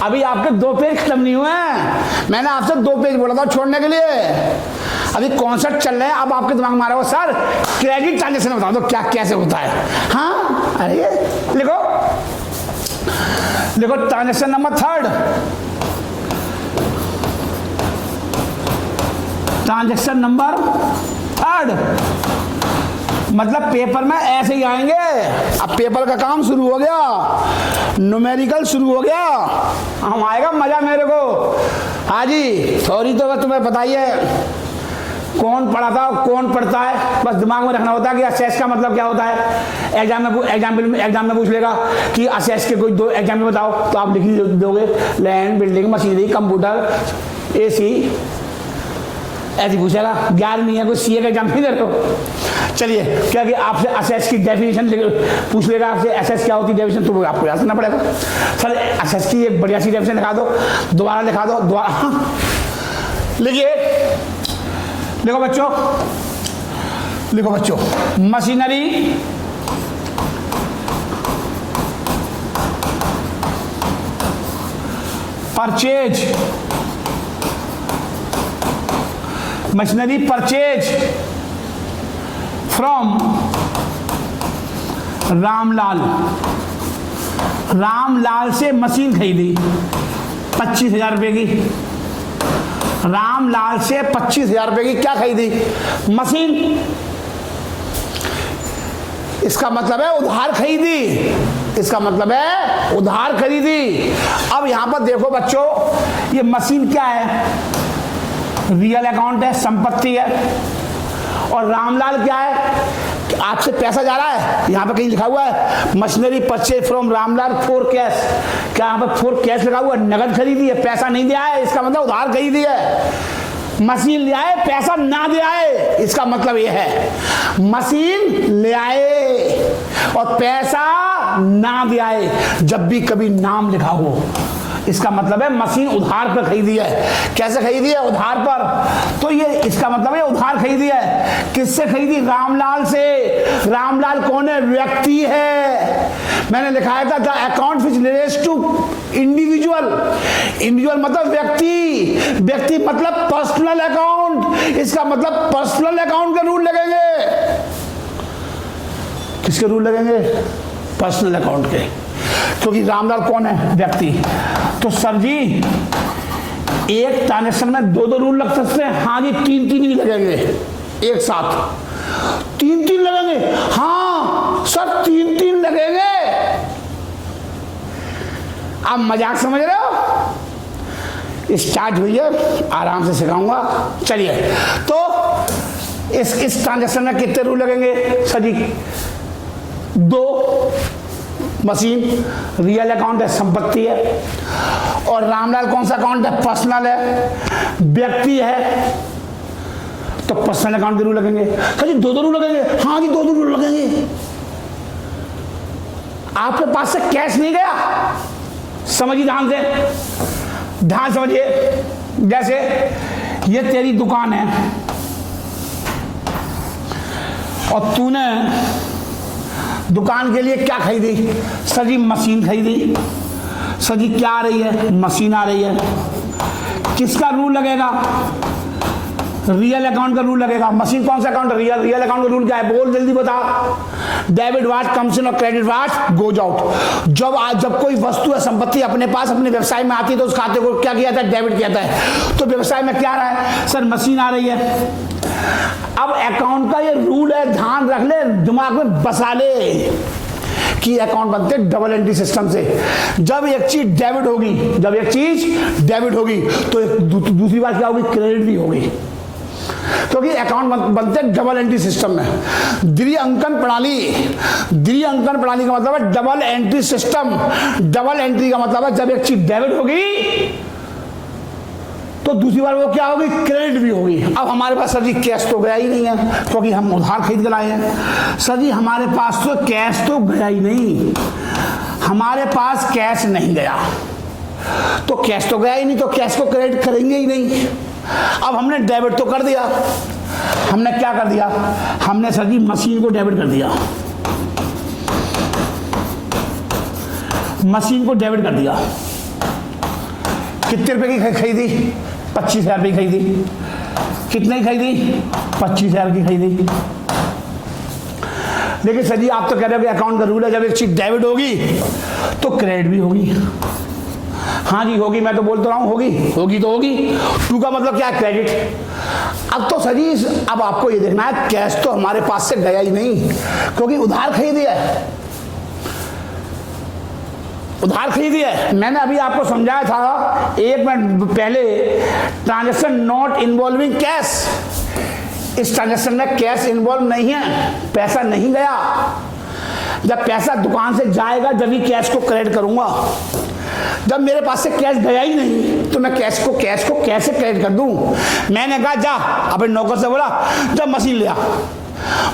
अभी आपके 2 पेज खत्म नहीं हुए हैं, मैंने आपसे 2 पेज बोला था छोड़ने के लिए। अभी कॉन्सेप्ट चल रहे हैं, अब आपके दिमाग में आ रहा हो सर क्रेडिट ट्रांजेक्शन बता दो क्या कैसे होता है। हाँ अरे लिखो लिखो, ट्रांजेक्शन नंबर 3, ट्रांजेक्शन नंबर 3 मतलब पेपर में ऐसे ही आएंगे। अब पेपर का काम शुरू हो गया, न्यूमेरिकल शुरू हो गया, हम आएगा मजा मेरे को। हाँ जी, सॉरी तो तुम्हें बताइए कौन पढ़ाता है कौन पढ़ता है, बस दिमाग में रखना होता है कि असेस का मतलब क्या होता है। एग्जाम में पूछ लेगा कि असेस के कोई 2 एग्जाम्पल बताओ, तो आप लिख दोगे land, building, machinery, computer, AC, ऐसे पूछेगा। 11वीं है, कोई सीए का एग्जाम नहीं दे रहे हो। चलिए, क्योंकि आपसे असेस की डेफिनेशन पूछ लेगा, आपसे असेस क्या होती है डेफिनेशन, तो वो आपको याद करना पड़ेगा। सर असेस की एक बढ़िया सी डेफिनेशन लिखा दो, दोबारा लिखा दो, दोबारा लिखिए। लिखो बच्चों, लिखो बच्चों, machinery purchase, machinery purchase from Ramlal. Ramlal से मशीन खरीदी 25,000 रुपए की। रामलाल से 25,000 रुपए की क्या खरीदी, मशीन। इसका मतलब है उधार खरीदी, इसका मतलब है उधार खरीदी। अब यहां पर देखो बच्चों, ये मशीन क्या है, रियल अकाउंट है, संपत्ति है। और रामलाल क्या है, आपसे पैसा जा रहा है, यहां पे कहीं लिखा हुआ है machinery purchase from Ramlal for cash. क्या यहां पर फॉर कैश लिखा हुआ है, नगद खरीदी है, पैसा नहीं दिया है, इसका मतलब उधार खरीदी है। मशीन ले आए, पैसा ना दे आए, इसका मतलब यह है मशीन ले आए और पैसा ना दे आए। जब भी कभी नाम लिखा हो, इसका मतलब है मशीन उधार पर खरीदी है। कैसे खरीदी है, उधार पर। तो ये इसका मतलब है उधार खरीदी है। किससे खरीदी, रामलाल से। रामलाल कौन है, व्यक्ति है। मैंने लिखाया था the account which relates to individual. Individual मतलब व्यक्ति, व्यक्ति मतलब पर्सनल अकाउंट। इसका मतलब पर्सनल अकाउंट के रूल लगेंगे। किसके रूल लगेंगे, पर्सनल अकाउंट के, क्योंकि रामलाल कौन है, व्यक्ति। तो सर जी एक ट्रांजेक्शन में 2 रूल लग सकते हैं। हाँ जी, 3 भी लगेंगे एक साथ, 3 लगेंगे। हाँ सर 3 लगेंगे। आप मजाक समझ रहे हो, स्टार्ट हुई है, आराम से सिखाऊंगा। चलिए, तो इस ट्रांजेक्शन में कितने रूल लगेंगे सर जी, 2। मशीन रियल अकाउंट है, संपत्ति है। और रामलाल कौन सा अकाउंट है, पर्सनल है, व्यक्ति है। तो पर्सनल अकाउंट के रूल लगेंगे। सर जी 2 रूल लगेंगे। हाँ जी 2 रूल लगेंगे। आपके पास से कैश नहीं गया, समझिए ध्यान से, ध्यान समझिए। जैसे ये तेरी दुकान है और तूने दुकान के लिए क्या खरीदी, सर जी मशीन खरीदी। सर जी क्या आ रही है, मशीन आ रही है। किसका रूल लगेगा, रियल अकाउंट का रूल लगेगा। मशीन कौन सा अकाउंट, रियल अकाउंट का रूल क्या है, बोल जल्दी बता। डेबिट व्हाट कम्स इन और क्रेडिट व्हाट गोज आउट। जब कोई वस्तु या संपत्ति अपने पास अपने व्यवसाय में आती है तो उस खाते को क्या किया जाता है, डेबिट किया जाता है। तो व्यवसाय में क्या आ रहा है सर, मशीन आ रही है। अब अकाउंट का ये रूल है, ध्यान रख ले, दिमाग में बसा ले कि अकाउंट बनते डबल एंट्री सिस्टम से। जब एक चीज डेबिट होगी, तो दूसरी बात क्या होगी, क्रेडिट भी होगी, क्योंकि अकाउंट बनते डबल एंट्री सिस्टम में। द्विअंकन प्रणाली का मतलब है double entry system. Double entry का मतलब है जब एक चीज डेबिट होगी तो दूसरी बार वो क्या होगी, क्रेडिट भी होगी। अब हमारे पास सर जी कैश तो गया ही नहीं है, क्योंकि हम उधार खरीद कर लाए हैं। सर जी हमारे पास तो कैश तो गया ही नहीं, हमारे पास कैश नहीं गया, तो कैश तो गया ही नहीं, तो कैश को क्रेडिट करेंगे ही नहीं। अब हमने डेबिट तो कर दिया, हमने क्या कर दिया, हमने सर जी मशीन को डेबिट कर दिया, मशीन को डेबिट कर दिया। कितने रुपए की खरीदी, 25,000 रुपये की खरीदी। कितने की खरीदी, 25,000 की खरीदी। लेकिन सर जी आप तो कह रहे हो कि अकाउंट का रूल है जब एक चीज डेबिट होगी तो क्रेडिट भी होगी। हाँ जी होगी, मैं तो बोलता रहा हूं होगी तो होगी। टू का मतलब क्या है, क्रेडिट। अब तो सर जी अब आपको ये देखना है, कैश तो हमारे पास से गया ही नहीं, क्योंकि उधार खरीदी है। मैंने अभी आपको समझाया था 1 मिनट पहले, ट्रांजैक्शन नॉट इन्वॉल्विंग कैश। इस ट्रांजैक्शन में कैश इन्वॉल्व नहीं है, पैसा नहीं गया। जब पैसा दुकान से जाएगा जब ही कैश को क्रेडिट करूंगा। जब मेरे पास से कैश गया ही नहीं तो मैं कैश को कैसे क्रेडिट कर दूं। मैंने कहा जा, अपने नौकर से बोला जब मशीन ले आ।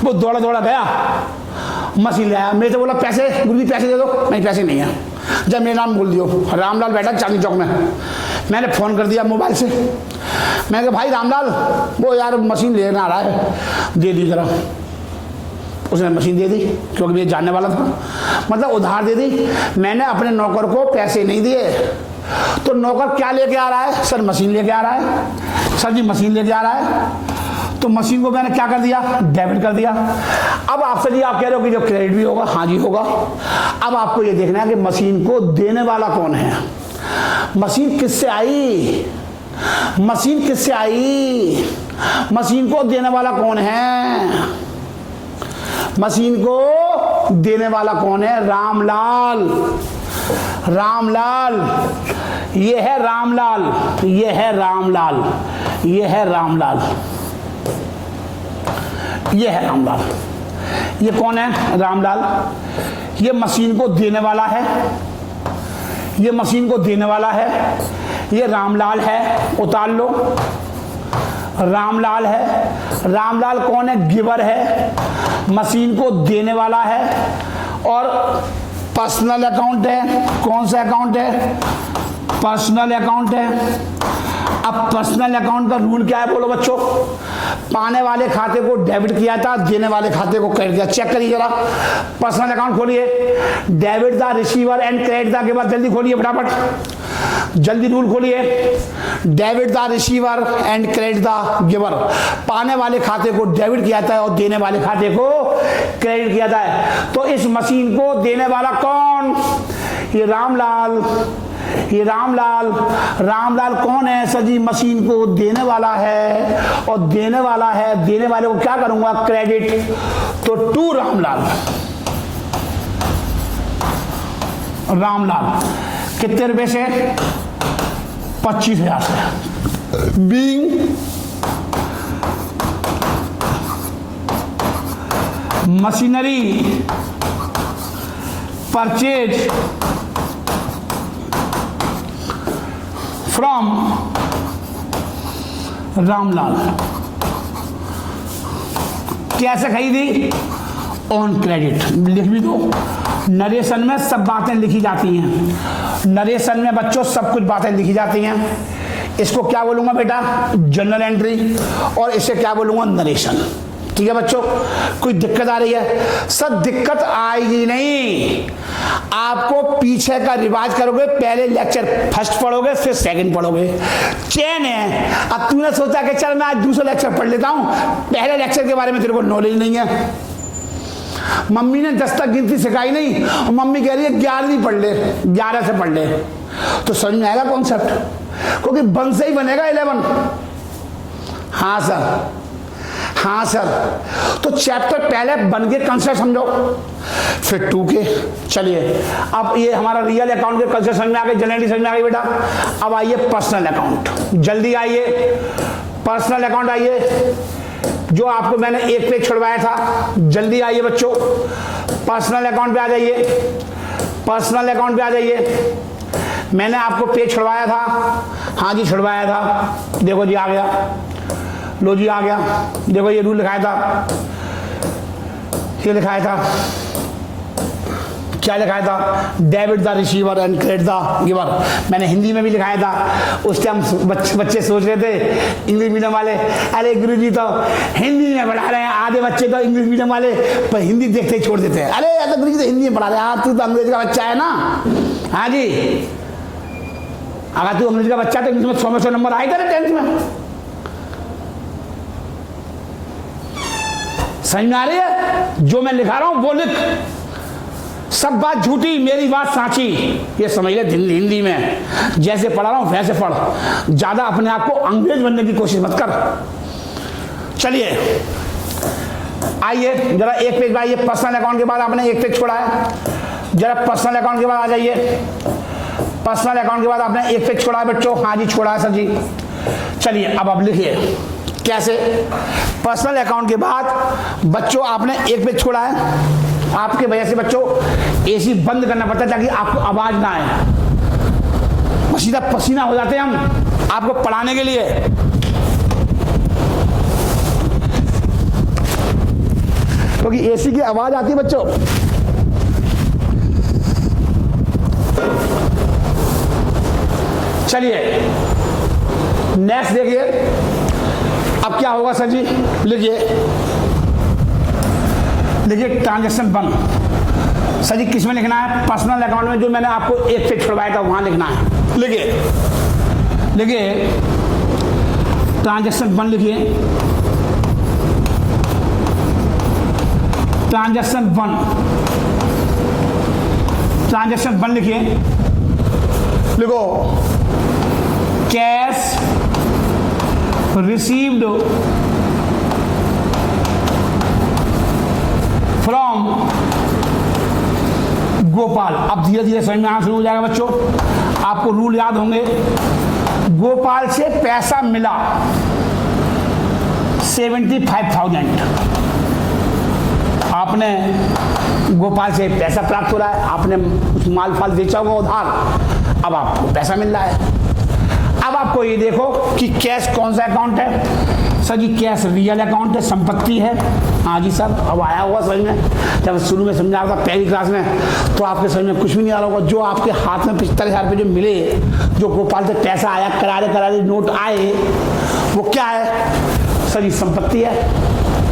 वो दौड़ा गया, मशीन ले आया। मेरे से बोला पैसे, गुरुजी पैसे दे दो। नहीं पैसे नहीं है। जब मेरा नाम बोल दियो, रामलाल बैठा चांदनी चौक में, मैंने फोन कर दिया मोबाइल से। मैंने कहा भाई रामलाल, वो यार मशीन लेना आ रहा है, दे दी जरा। उसने मशीन दे दी, क्योंकि मुझे जानने वाला था, मतलब उधार दे दी। मैंने अपने नौकर को पैसे नहीं दिए, तो नौकर क्या लेके आ रहा है, सर मशीन लेके आ रहा है। सर जी मशीन लेके आ रहा है, तो मशीन को मैंने क्या कर दिया, डेबिट कर दिया। अब आप सर जी आप कह रहे हो कि जो क्रेडिट भी होगा, हाँ जी होगा। अब आपको ये देखना है कि मशीन को देने वाला कौन है, मशीन किससे आई, मशीन को देने वाला कौन है, मशीन को देने वाला कौन है, रामलाल। ये है रामलाल। ये कौन है, रामलाल। ये मशीन को देने वाला है, ये रामलाल है। उतार लो, रामलाल है। रामलाल कौन है, गिवर है, मशीन को देने वाला है। और पर्सनल अकाउंट है, कौन सा अकाउंट है, पर्सनल अकाउंट है। अब पर्सनल अकाउंट का रूल क्या है बोलो बच्चों, पाने वाले खाते को डेबिट किया था, देने वाले खाते को क्रेडिट किया। चेक करिए जरा, पर्सनल अकाउंट खोलिए, debit the receiver and credit the giver. जल्दी खोलिए फटाफट, जल्दी रूल खोलिए। Debit the receiver and credit the giver. पाने वाले खाते को डेबिट किया था और देने वाले खाते को क्रेडिट किया था। तो इस मशीन को देने वाला कौन, ये रामलाल। रामलाल कौन है सर जी, मशीन को देने वाला है, और देने वाले को क्या करूंगा, क्रेडिट। तो टू रामलाल कितने रुपए से, 25,000 से। Being machinery purchase from Ramlal. कैसे खरीदी, ऑन क्रेडिट। लिख भी दो, नरेशन में सब बातें लिखी जाती हैं। नरेशन में बच्चों सब कुछ बातें लिखी जाती हैं। इसको क्या बोलूंगा बेटा, जर्नल एंट्री, और इसे क्या बोलूंगा, नरेशन। ठीक है बच्चों, कोई दिक्कत आ रही है, सब दिक्कत आएगी नहीं। आपको पीछे का रिवाज करोगे, पहले लेक्चर फर्स्ट पढ़ोगे फिर सेकंड पढ़ोगे, चेन है। अब तूने सोचा कि चल मैं आज दूसरा लेक्चर पढ़ लेता हूं, पहले लेक्चर के बारे में तेरे को नॉलेज नहीं है। मम्मी ने 10 तक गिनती सिखाई नहीं और मम्मी कह रही है 11वीं पढ़ ले, 11 से पढ़ ले, तो समझ में आएगा कॉन्सेप्ट, क्योंकि 1 से ही बनेगा 11। हाँ सर, हाँ सर। तो चैप्टर पहले 1 के कंसेप्ट समझो, फिर 2 के। चलिए अब ये हमारा रियल अकाउंट के कंसेप्ट समझ में आ गए, जनरली समझ में आ गई बेटा। अब आइए पर्सनल अकाउंट, जल्दी आइए पर्सनल अकाउंट आइए, जो आपको मैंने एक पेज छुड़वाया था, जल्दी आइए बच्चों पर्सनल अकाउंट पे आ जाइए, पर्सनल अकाउंट पे आ जाइए। मैंने आपको पेज छुड़वाया था, हाँ जी छुड़वाया था, देखो जी आ गया, लो जी आ गया, देखो ये रूल लिखाया था, ये लिखाया था, क्या लिखाया था, debit the receiver and credit the giver. मैंने हिंदी में भी लिखाया था, उस टाइम बच्चे सोच रहे थे इंग्लिश मीडियम वाले, अरे गुरुजी तो हिंदी में पढ़ा रहे हैं, आधे बच्चे तो इंग्लिश मीडियम वाले पर हिंदी देखते ही छोड़ देते हैं, अरे यार तो गुरुजी तो हिंदी में पढ़ा रहे हैं, तू तो अंग्रेजी का बच्चा है ना। हाँ जी, अगर तू अंग्रेजी का बच्चा तो इंग्लिश में 100 में 100 नंबर आए थे 10th में। समझ में आ रही है? जो मैं लिखा रहा हूं वो लिख, सब बात झूठी मेरी बात साची, ये समझ ले हिंदी में, जैसे पढ़ा रहा हूं वैसे पढ़, ज्यादा अपने आप को अंग्रेज बनने की कोशिश मत कर। चलिए आइए जरा एक पेज आइए, पर्सनल अकाउंट के बाद आपने एक पेज छोड़ा है, जरा पर्सनल अकाउंट के बाद आ जाइए, पर्सनल अकाउंट के बाद आपने एक पेज छोड़ा है बच्चों, हाँ जी छोड़ा है सर जी। चलिए अब आप लिखिए कैसे, पर्सनल अकाउंट के बाद बच्चों आपने एक पेज छोड़ा है, आपके वजह से बच्चों एसी बंद करना पड़ता है ताकि आपको आवाज ना आए, पसीना पसीना हो जाते हैं हम आपको पढ़ाने के लिए। क्योंकि एसी की आवाज आती है बच्चों। चलिए नेक्स्ट देखिए, अब क्या होगा सर जी, लिखिए देखिए ट्रांजैक्शन 1 सर जी किस में लिखना है, पर्सनल अकाउंट में, जो मैंने आपको एक पेज छुड़वाया था वहां लिखना है। लिखिए लिखिए ट्रांजैक्शन 1 लिखिए, ट्रांजैक्शन 1, ट्रांजैक्शन 1 लिखिए, लिखो कैश received from गोपाल। अब धीरे धीरे समझ में आना शुरू हो जाएगा बच्चों, आपको रूल याद होंगे। गोपाल से पैसा मिला 75,000, आपने गोपाल से पैसा प्राप्त हो रहा है, आपने कुछ माल फाल बेचा होगा उधार, अब आपको पैसा मिल रहा है। अब आपको ये देखो कि कैश कौन सा अकाउंट है, सर जी कैश रियल अकाउंट है, संपत्ति है। हाँ जी सर, अब आया हुआ समझ में, जब शुरू में समझा था पहली क्लास में तो आपके समझ में कुछ भी नहीं आ रहा होगा। जो आपके हाथ में 75,000 रुपये जो मिले, जो गोपाल से पैसा आया, करारे नोट आए, वो क्या है सर जी, संपत्ति है।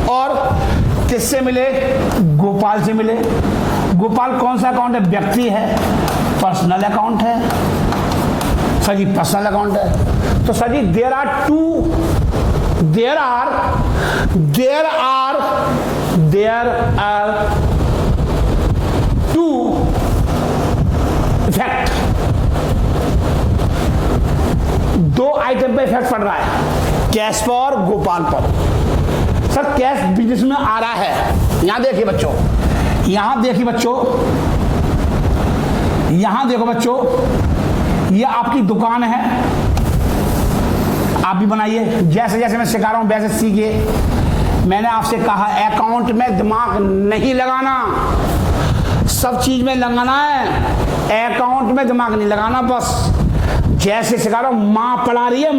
और किससे मिले, गोपाल से मिले। गोपाल कौन सा अकाउंट है, व्यक्ति है, पर्सनल अकाउंट है सर जी, पर्सनल अकाउंट है। तो sir ji there are two effect, 2 item पे इफेक्ट पड़ रहा है, कैश पर, गोपाल पर। सर कैश बिजनेस में आ रहा है, यहां देखिए बच्चों, यहां देखिए बच्चों, यहां देखो बच्चों, ये आपकी दुकान है, आप भी बनाइए, जैसे जैसे मैं सिखा रहा हूं वैसे सीखिए। मैंने आपसे कहा अकाउंट में दिमाग नहीं लगाना, सब चीज में लगाना है, अकाउंट में दिमाग नहीं लगाना। बस जैसे सिखा रहा हूं, मां पढ़ा रही है,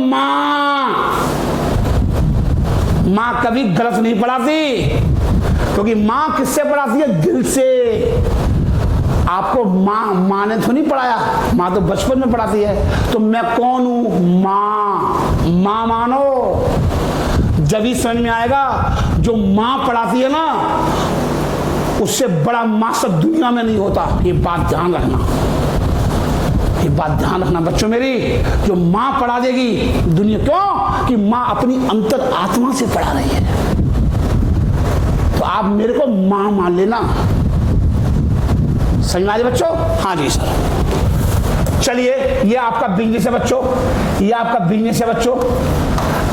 मां कभी गलत नहीं पढ़ाती, क्योंकि मां किससे पढ़ाती है, दिल से। आपको माँ ने तो नहीं पढ़ाया, माँ तो बचपन में पढ़ाती है। तो मैं कौन हूं, माँ मानो, जब ही समझ में आएगा। जो माँ पढ़ाती है ना, उससे बड़ा मास्टर दुनिया में नहीं होता। ये बात ध्यान रखना, ये बात ध्यान रखना बच्चों मेरी। जो माँ पढ़ा देगी दुनिया, क्यों कि माँ अपनी अंतर आत्मा से पढ़ा रही है। तो आप मेरे को मां मान लेना। समझ में आ रही बच्चों? हाँ जी सर। चलिए, ये आपका बिजनेस है बच्चों, ये आपका बिजनेस है बच्चों।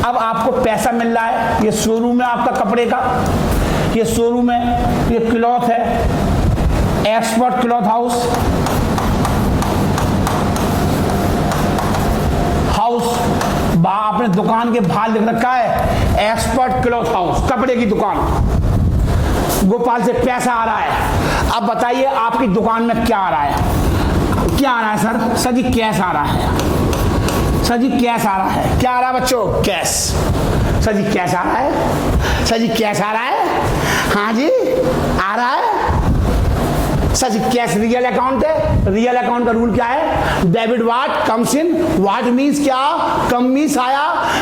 अब आपको पैसा मिल रहा है, ये शोरूम है आपका कपड़े का, ये शोरूम है, ये क्लॉथ है, एक्सपर्ट क्लॉथ हाउस, आपने दुकान के बाहर लिख रखा है एक्सपर्ट क्लॉथ हाउस, कपड़े की दुकान। गोपाल से पैसा आ रहा है। अब बताइए आपकी दुकान में क्या आ रहा है? क्या आ रहा है सर? सर जी कैश आ रहा है। सर जी कैश आ रहा है। क्या आ रहा है बच्चों? कैश। सर जी कैश आ रहा है। सर जी कैश आ रहा है। हाँ जी आ रहा है। सर जी कैश रियल अकाउंट है। रियल अकाउंट का रूल क्या है? Debit what comes in, what means क्या, कम मीन्स आया।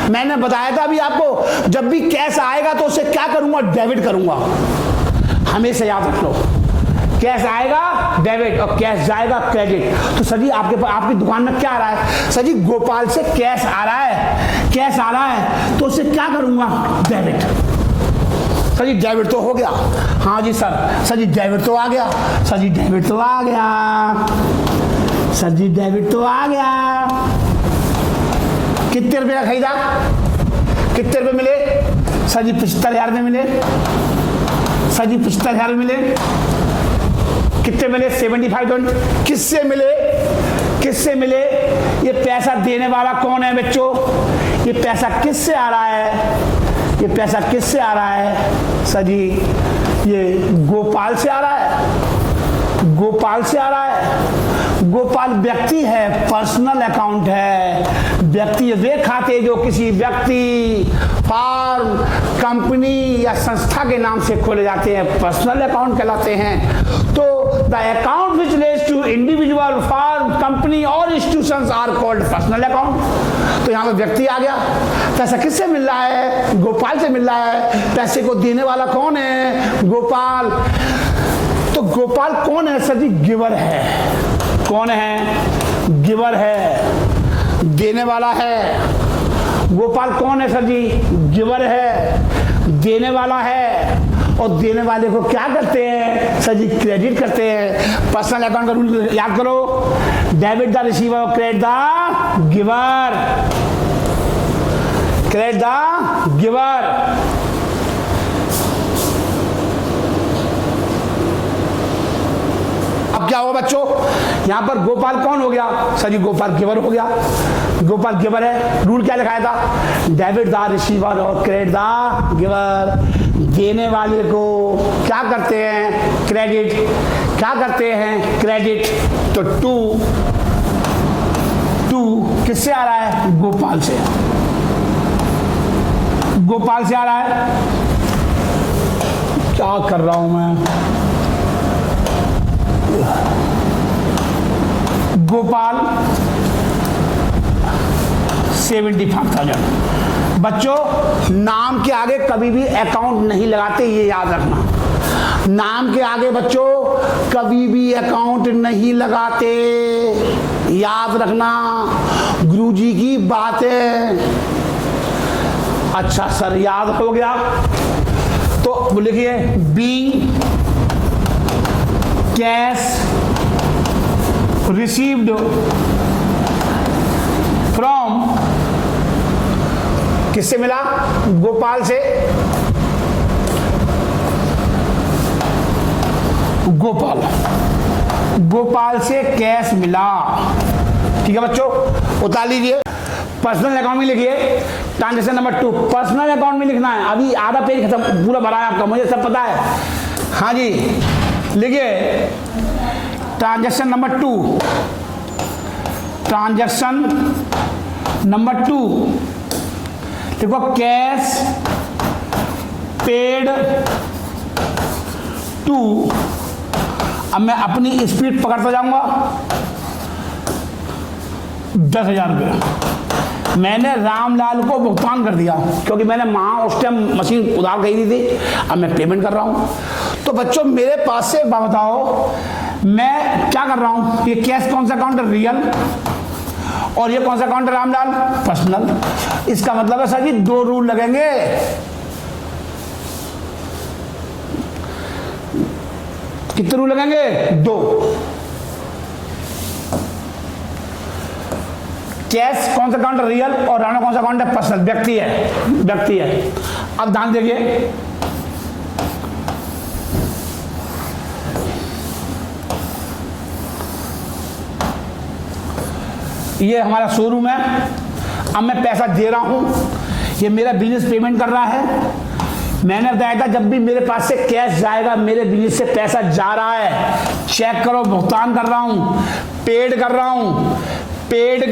मैंने बताया था अभी आपको, जब भी कैश आएगा तो उसे क्या करूंगा? डेबिट करूंगा। हमेशा याद रख लो, कैश आएगा डेबिट और कैश जाएगा क्रेडिट। तो सर जी आपकी दुकान में क्या आ रहा है? सर जी गोपाल से कैश आ रहा है। कैश आ रहा है तो उसे क्या करूंगा? डेबिट। सर जी डेबिट तो हो गया। हाँ जी सर। सर जी डेबिट तो आ गया। सर जी डेबिट तो आ गया। सर जी डेबिट तो आ गया। कितने रुपए का खरीदा? कितने रुपए मिले? सर जी 75,000 में मिले। सर जी 75,000 मिले। कितने मिले? 75,000। किससे मिले? किससे मिले? ये पैसा देने वाला कौन है बच्चों? ये पैसा किससे आ रहा है? ये पैसा किससे आ रहा है? सर जी ये गोपाल से आ रहा है। गोपाल से आ रहा है। गोपाल व्यक्ति है, पर्सनल अकाउंट है। व्यक्ति वे खाते जो किसी व्यक्ति, फार्म, कंपनी या संस्था के नाम से खोले जाते हैं, पर्सनल अकाउंट कहलाते हैं। तो the account which relates to individual, firm, company और institutions are called personal account. तो यहाँ पे व्यक्ति आ गया। पैसा किससे मिल रहा है? गोपाल से मिल रहा है। पैसे को देने वाला कौन है? गोपाल। तो गोपाल कौन है? सर जी गिवर है। कौन है? गिवर है, देने वाला है। गोपाल कौन है? सर जी गिवर है, देने वाला है। और देने वाले को क्या करते हैं? सर जी क्रेडिट करते हैं। पर्सनल अकाउंट का रूल याद करो, debit the receiver, credit the giver. Credit the giver. अब क्या हुआ बच्चों? यहां पर गोपाल कौन हो गया? सर जी गोपाल गिवर हो गया। गोपाल गिवर है। रूल क्या लिखाया था? डेबिट द रिसीवर और क्रेडिट द गिवर। देने वाले को क्या करते हैं? क्रेडिट। क्या करते हैं? क्रेडिट। तो टू किससे आ रहा है? गोपाल से। गोपाल से आ रहा है। क्या कर रहा हूं मैं? गोपाल 75,000। बच्चों नाम के आगे कभी भी अकाउंट नहीं लगाते, ये याद रखना। नाम के आगे बच्चों कभी भी अकाउंट नहीं लगाते, याद रखना। गुरुजी की बात है। अच्छा सर याद हो गया। तो लिखिए बीइंग कैश रिसीव्ड फ्रॉम, किससे मिला? गोपाल से। गोपाल से कैश मिला। ठीक है बच्चों, उतार लीजिए। पर्सनल अकाउंट में लिखिए ट्रांजेक्शन नंबर 2। पर्सनल अकाउंट में लिखना है। अभी आधा पेज खत्म, पूरा भरा है आपका, मुझे सब पता है। हाँ जी लिखिए ट्रांजेक्शन नंबर 2। ट्रांजेक्शन नंबर 2 देखो, कैश पेड टू। अब मैं अपनी स्पीड पकड़ता जाऊंगा। 10,000 रुपये मैंने रामलाल को भुगतान कर दिया, क्योंकि मैंने उस टाइम मशीन उधार खरीदी थी। अब मैं पेमेंट कर रहा हूं। तो बच्चों मेरे पास से एक बात बताओ, मैं क्या कर रहा हूं? ये कैश कौन सा अकाउंट है? रियल। और ये कौन सा अकाउंट है? रामलाल, पर्सनल। इसका मतलब है सर जी 2 रूल लगेंगे। कितने रूल लगेंगे? 2। कैश कौन सा अकाउंट है? रियल। और राणा कौन सा अकाउंट है? पर्सनल, व्यक्ति है। अब ध्यान देखिए, ये हमारा शोरूम है। अब मैं पैसा दे रहा हूं, ये मेरा बिजनेस पेमेंट कर रहा है। मैंने बताया था जब भी मेरे पास से कैश जाएगा, मेरे बिजनेस से पैसा जा रहा है, चेक करो, भुगतान कर रहा हूं, पेड कर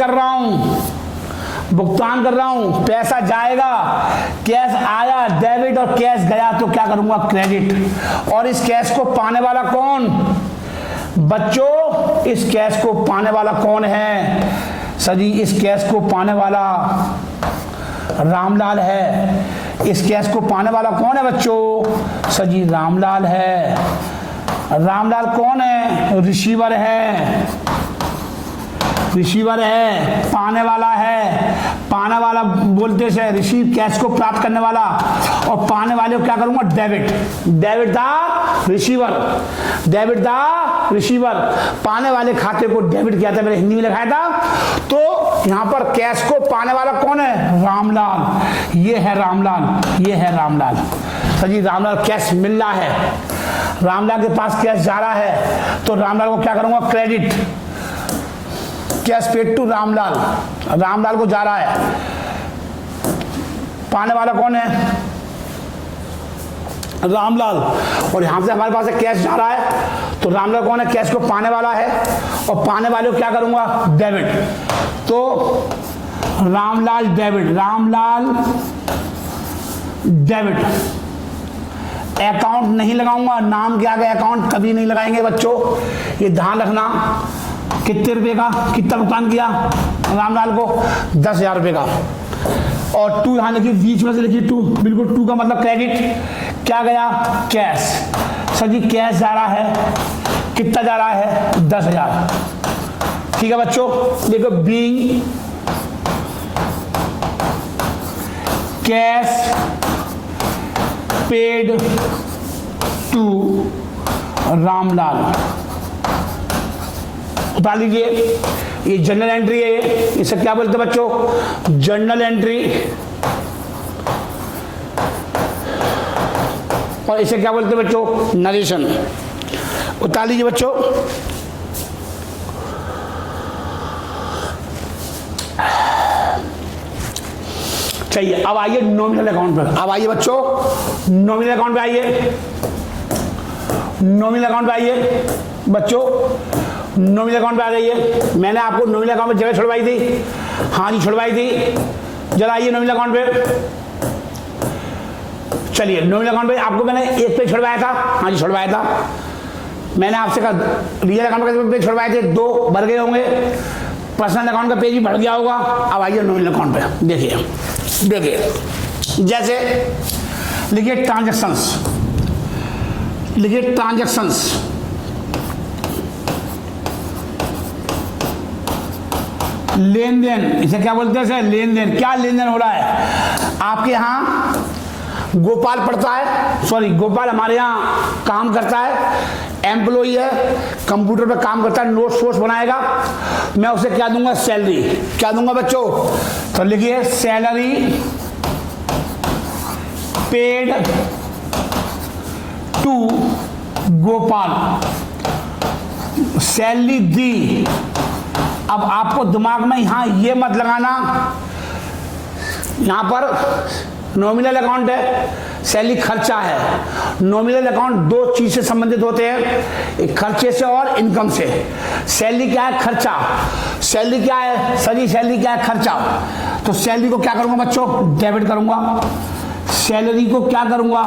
रहा हूं, भुगतान कर रहा हूं, पैसा जाएगा, कैश आया डेबिट और कैश गया तो क्या करूंगा? क्रेडिट। और इस कैश को पाने वाला कौन? बच्चों, इस कैश को पाने वाला कौन है? सर जी, इस कैश को पाने वाला रामलाल है। इस कैश को पाने वाला कौन है बच्चों? सर जी, रामलाल है। रामलाल कौन है? रिसीवर है। पाने वाला है। पाने वाला बोलते से रिसीव, कैश को प्राप्त करने वाला, और पाने वाले को क्या करूंगा? Debit the receiver. पाने वाले खाते को डेबिट किया था, मैंने हिंदी में लिखाया था। तो यहां पर कैश को पाने वाला कौन है? रामलाल। ये है रामलाल। सर जी, रामलाल कैश मिल रहा है, रामलाल के पास कैश जा रहा है, तो रामलाल को क्या करूंगा? Credit. Cash paid to Ramlal को जा रहा है। पाने वाला कौन है? रामलाल। और यहां से हमारे पास कैश जा रहा है, तो रामलाल कौन है? कैश को पाने वाला है, और पाने वाले को क्या करूंगा? डेबिट। तो रामलाल डेबिट। अकाउंट नहीं लगाऊंगा, नाम के आगे अकाउंट कभी नहीं लगाएंगे बच्चों, ये ध्यान रखना। कितने रुपए का, कितना भुगतान किया रामलाल को? 10,000 रुपए का। और 2 यहां लिखिए, बीच में से लिखिए 2, बिल्कुल 2 का मतलब क्रेडिट। क्या गया? कैश। सर जी, कैश जा रहा है, कितना जा रहा है? 10,000। ठीक है बच्चों, देखो, being cash paid to Ramlal. उतार लीजिए, ये जर्नल एंट्री है। इसे क्या बोलते हैं बच्चों? Journal entry. और इसे क्या बोलते हैं बच्चों? नरेशन। उतार लीजिए बच्चों। चाहिए। अब आइए नॉमिनल अकाउंट पर। अब आइए बच्चों, नॉमिनल अकाउंट पे आइए। नॉमिनल अकाउंट पे आइए बच्चों, नॉमिनल अकाउंट पे आ जाइए। मैंने आपको नॉमिनल अकाउंट में जगह छुड़वाई थी। हाँ जी, छुड़वाई थी। जरा आइए नॉमिनल अकाउंट पे। चलिए, नॉमिनल अकाउंट पे आपको मैंने एक पेज छुड़वाया था। हाँ जी, छुड़वाया था। मैंने आपसे कहा रियल अकाउंट का पेज छुड़वाए थे, 2 भर गए होंगे। पर्सनल अकाउंट का पेज भी भर गया होगा। अब आइए नॉमिनल अकाउंट पे। देखिए, जैसे लिखिए ट्रांजैक्शंस, लेन देन। इसे क्या बोलते हैं? लेन देन। क्या लेन देन हो रहा है? आपके यहाँ गोपाल पढ़ता है, सॉरी, गोपाल हमारे यहाँ काम करता है, एम्प्लॉई है, कंप्यूटर पे काम करता है, नोट्स वोट्स बनाएगा। मैं उसे क्या दूंगा? सैलरी। क्या दूंगा बच्चों? तो लिखिए, salary paid to Gopal. Salary दी। अब आपको दिमाग में यहां ये मत लगाना, यहां पर नॉमिनल अकाउंट है, सैलरी खर्चा है। नॉमिनल अकाउंट 2 चीज से संबंधित होते हैं, एक खर्चे से और इनकम से। सैलरी क्या है? खर्चा। सैलरी क्या है? सही, सैलरी क्या है? खर्चा। तो सैलरी को क्या करूंगा बच्चों? डेबिट करूंगा। सैलरी को क्या करूंगा?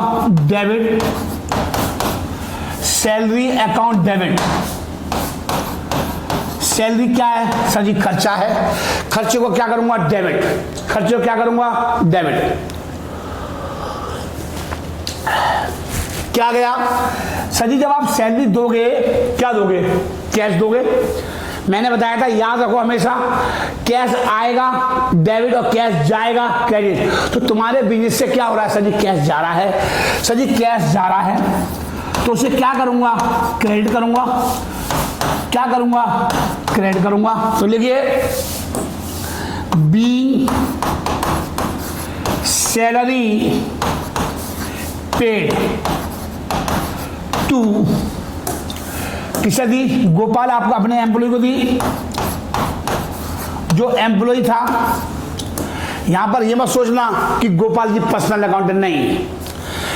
Debit. Salary account debit. Salary क्या है? सर जी, खर्चा है। खर्चे को क्या करूंगा? डेबिट। खर्चे को क्या करूंगा? डेबिट। क्या गया? सर जी, जब आप सैलरी दोगे, क्या दोगे? कैश दोगे। मैंने बताया था, याद रखो हमेशा, कैश आएगा डेबिट और कैश जाएगा क्रेडिट। तो तुम्हारे बिजनेस से क्या हो रहा है? सर जी, कैश जा रहा है। सर जी, कैश जा रहा है, तो उसे क्या करूंगा, क्रेडिट करूंगा। क्या करूंगा, क्रेडिट करूंगा। तो लिखिए बी सैलरी पेड टू, किसे दी, गोपाल आपको अपने एम्प्लॉय को दी। जो एम्प्लॉय था, यहां पर ये मत सोचना कि गोपाल जी पर्सनल अकाउंटेंट, नहीं,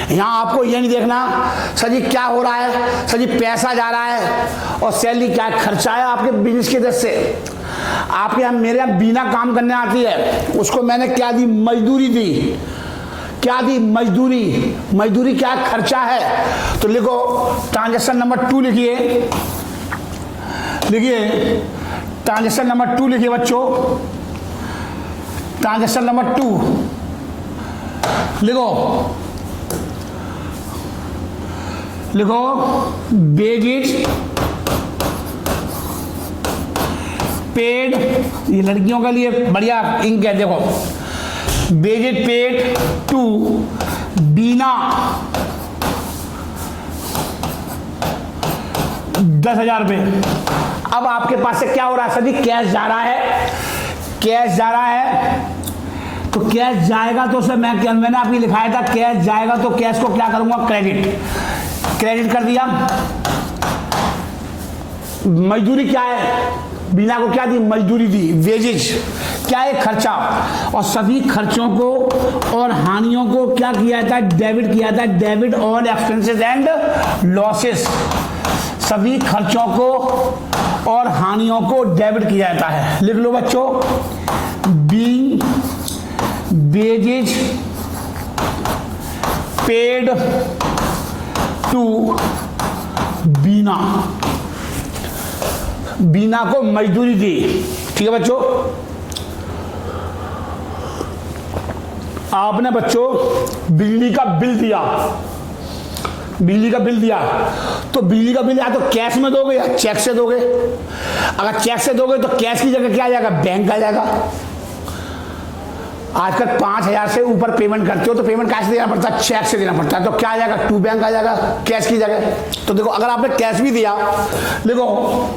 यहां आपको ये नहीं देखना सर जी क्या हो रहा है, सर जी पैसा जा रहा है और सैलरी क्या है, खर्चा है आपके बिजनेस की वजह से। आपके यहाँ मेरे यहाँ बीना काम करने आती है, उसको मैंने क्या दी, मजदूरी दी। क्या दी, मजदूरी। मजदूरी क्या खर्चा है। तो लिखो ट्रांजैक्शन नंबर 2 लिखिए, लिखिए ट्रांजैक्शन नंबर 2 लिखिए बच्चों। ट्रांजैक्शन नंबर 2 लिखो, लिखो बेजिज पेड, ये लड़कियों के लिए बढ़िया इंक है, देखो बेजिज पेड टू बीना 10,000 रुपये। अब आपके पास से क्या हो रहा है, सर जी कैश जा रहा है, कैश जा रहा है। तो कैश जाएगा तो सर मैंने आपको लिखाया था कैश जाएगा, तो कैश को क्या करूंगा, क्रेडिट। क्रेडिट कर दिया। मजदूरी क्या है, बीना को क्या दी, मजदूरी दी, वेजेज क्या है, खर्चा। और सभी खर्चों को और हानियों को क्या किया जाता है, डेबिट किया जाता है। Debit all expenses and losses, सभी खर्चों को और हानियों को डेबिट किया जाता है। लिख लो बच्चों, बी वेजेज पेड टू बीना, बीना को मजदूरी दी, ठीक है बच्चों। आपने बच्चों बिजली का बिल दिया, बिजली का बिल दिया, तो बिजली का बिल या तो कैश में दोगे या चेक से दोगे। अगर चेक से दोगे तो कैश की जगह क्या आ जाएगा, बैंक आ जाएगा। आजकल 5,000 से ऊपर पेमेंट करते हो तो पेमेंट कैश देना पड़ता है, चेक से देना पड़ता है। तो क्या आ जाएगा, टू बैंक आ जाएगा कैश की जगह। तो देखो अगर आपने कैश भी दिया, लिखो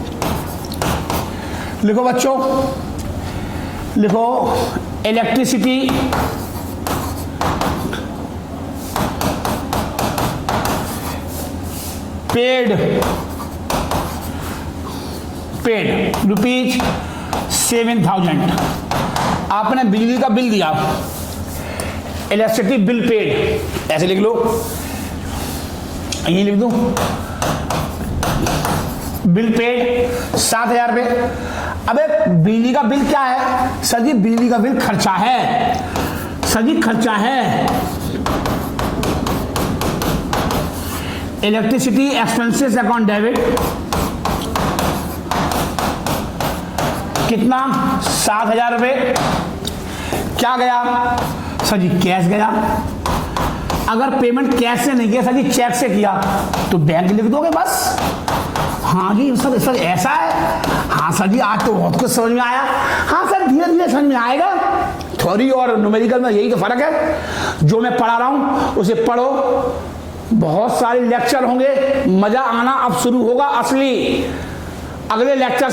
लिखो बच्चों, लिखो इलेक्ट्रिसिटी पेड रुपीज 7,000। आपने बिजली का बिल दिया, इलेक्ट्रिसिटी बिल पेड, ऐसे लिख लो, यही लिख दो, बिल पेड 7,000 रुपये। अबे बिजली का बिल क्या है, सर जी बिजली का बिल खर्चा है, सर जी खर्चा है। इलेक्ट्रिसिटी एक्सपेंसेस अकाउंट डेबिट कितना, 7,000 रुपये। क्या गया, सर जी कैश गया। अगर पेमेंट कैश से नहीं किया, सर जी चेक से किया, तो बैंक लिख दोगे बस। हाँ जी सर ऐसा है, हाँ सर जी आज तो बहुत कुछ समझ में आया। हाँ सर धीरे धीरे समझ में आएगा, थ्योरी और न्यूमेरिकल में यही तो फर्क है। जो मैं पढ़ा रहा हूँ उसे पढ़ो, बहुत सारे लेक्चर होंगे, मजा आना अब शुरू होगा असली। अगले लेक्चर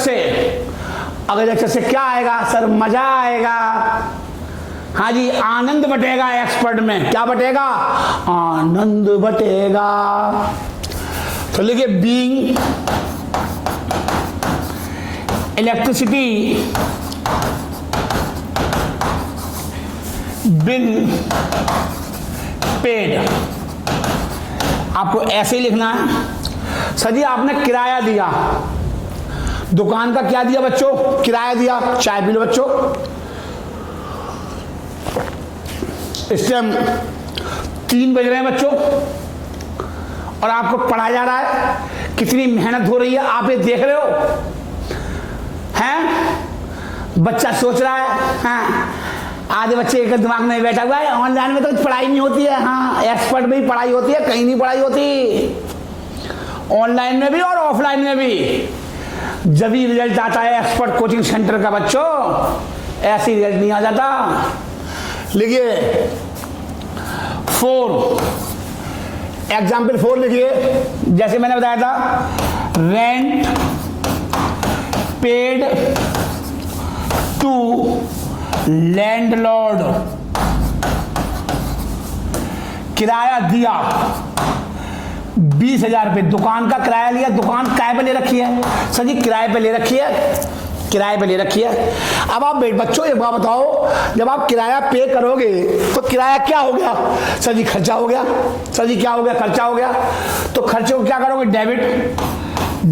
से क्या आएगा सर, मजा आएगा। हाँ जी आनंद बटेगा एक्सपर्ट में, क्या बटेगा, आनंद बटेगा। तो लिखिए बीइंग इलेक्ट्रिसिटी बिल पेड, आपको ऐसे ही लिखना है। सर जी आपने किराया दिया, दुकान का क्या दिया बच्चों, किराया दिया। चाय पी लो बच्चों, इस टाइम 3 बज रहे हैं बच्चों और आपको पढ़ाया जा रहा है। कितनी मेहनत हो रही है आप ये देख रहे हो हैं। बच्चा सोच रहा है, हाँ आधे बच्चे के दिमाग में बैठा हुआ है ऑनलाइन में तो पढ़ाई नहीं होती है। हाँ एक्सपर्ट में ही पढ़ाई होती है, कहीं नहीं पढ़ाई होती, ऑनलाइन में भी और ऑफलाइन में भी। जब ही रिजल्ट आता है एक्सपर्ट कोचिंग सेंटर का बच्चों, ऐसे रिजल्ट नहीं आ जाता। लिखिए 4 एग्जाम्पल 4 लिखिए, जैसे मैंने बताया था, रेंट पेड टू लैंडलॉर्ड, किराया दिया 20,000 रुपये, दुकान का किराया लिया। दुकान किराए पे ले रखी है सर जी, किराए पे ले रखी है, किराए पे ले रखी है। अब आप बच्चों एक बात बताओ, जब आप किराया पे करोगे तो किराया क्या हो गया सर जी? खर्चा हो गया। सर जी क्या हो गया? खर्चा हो गया। तो खर्चे को क्या करोगे? Debit,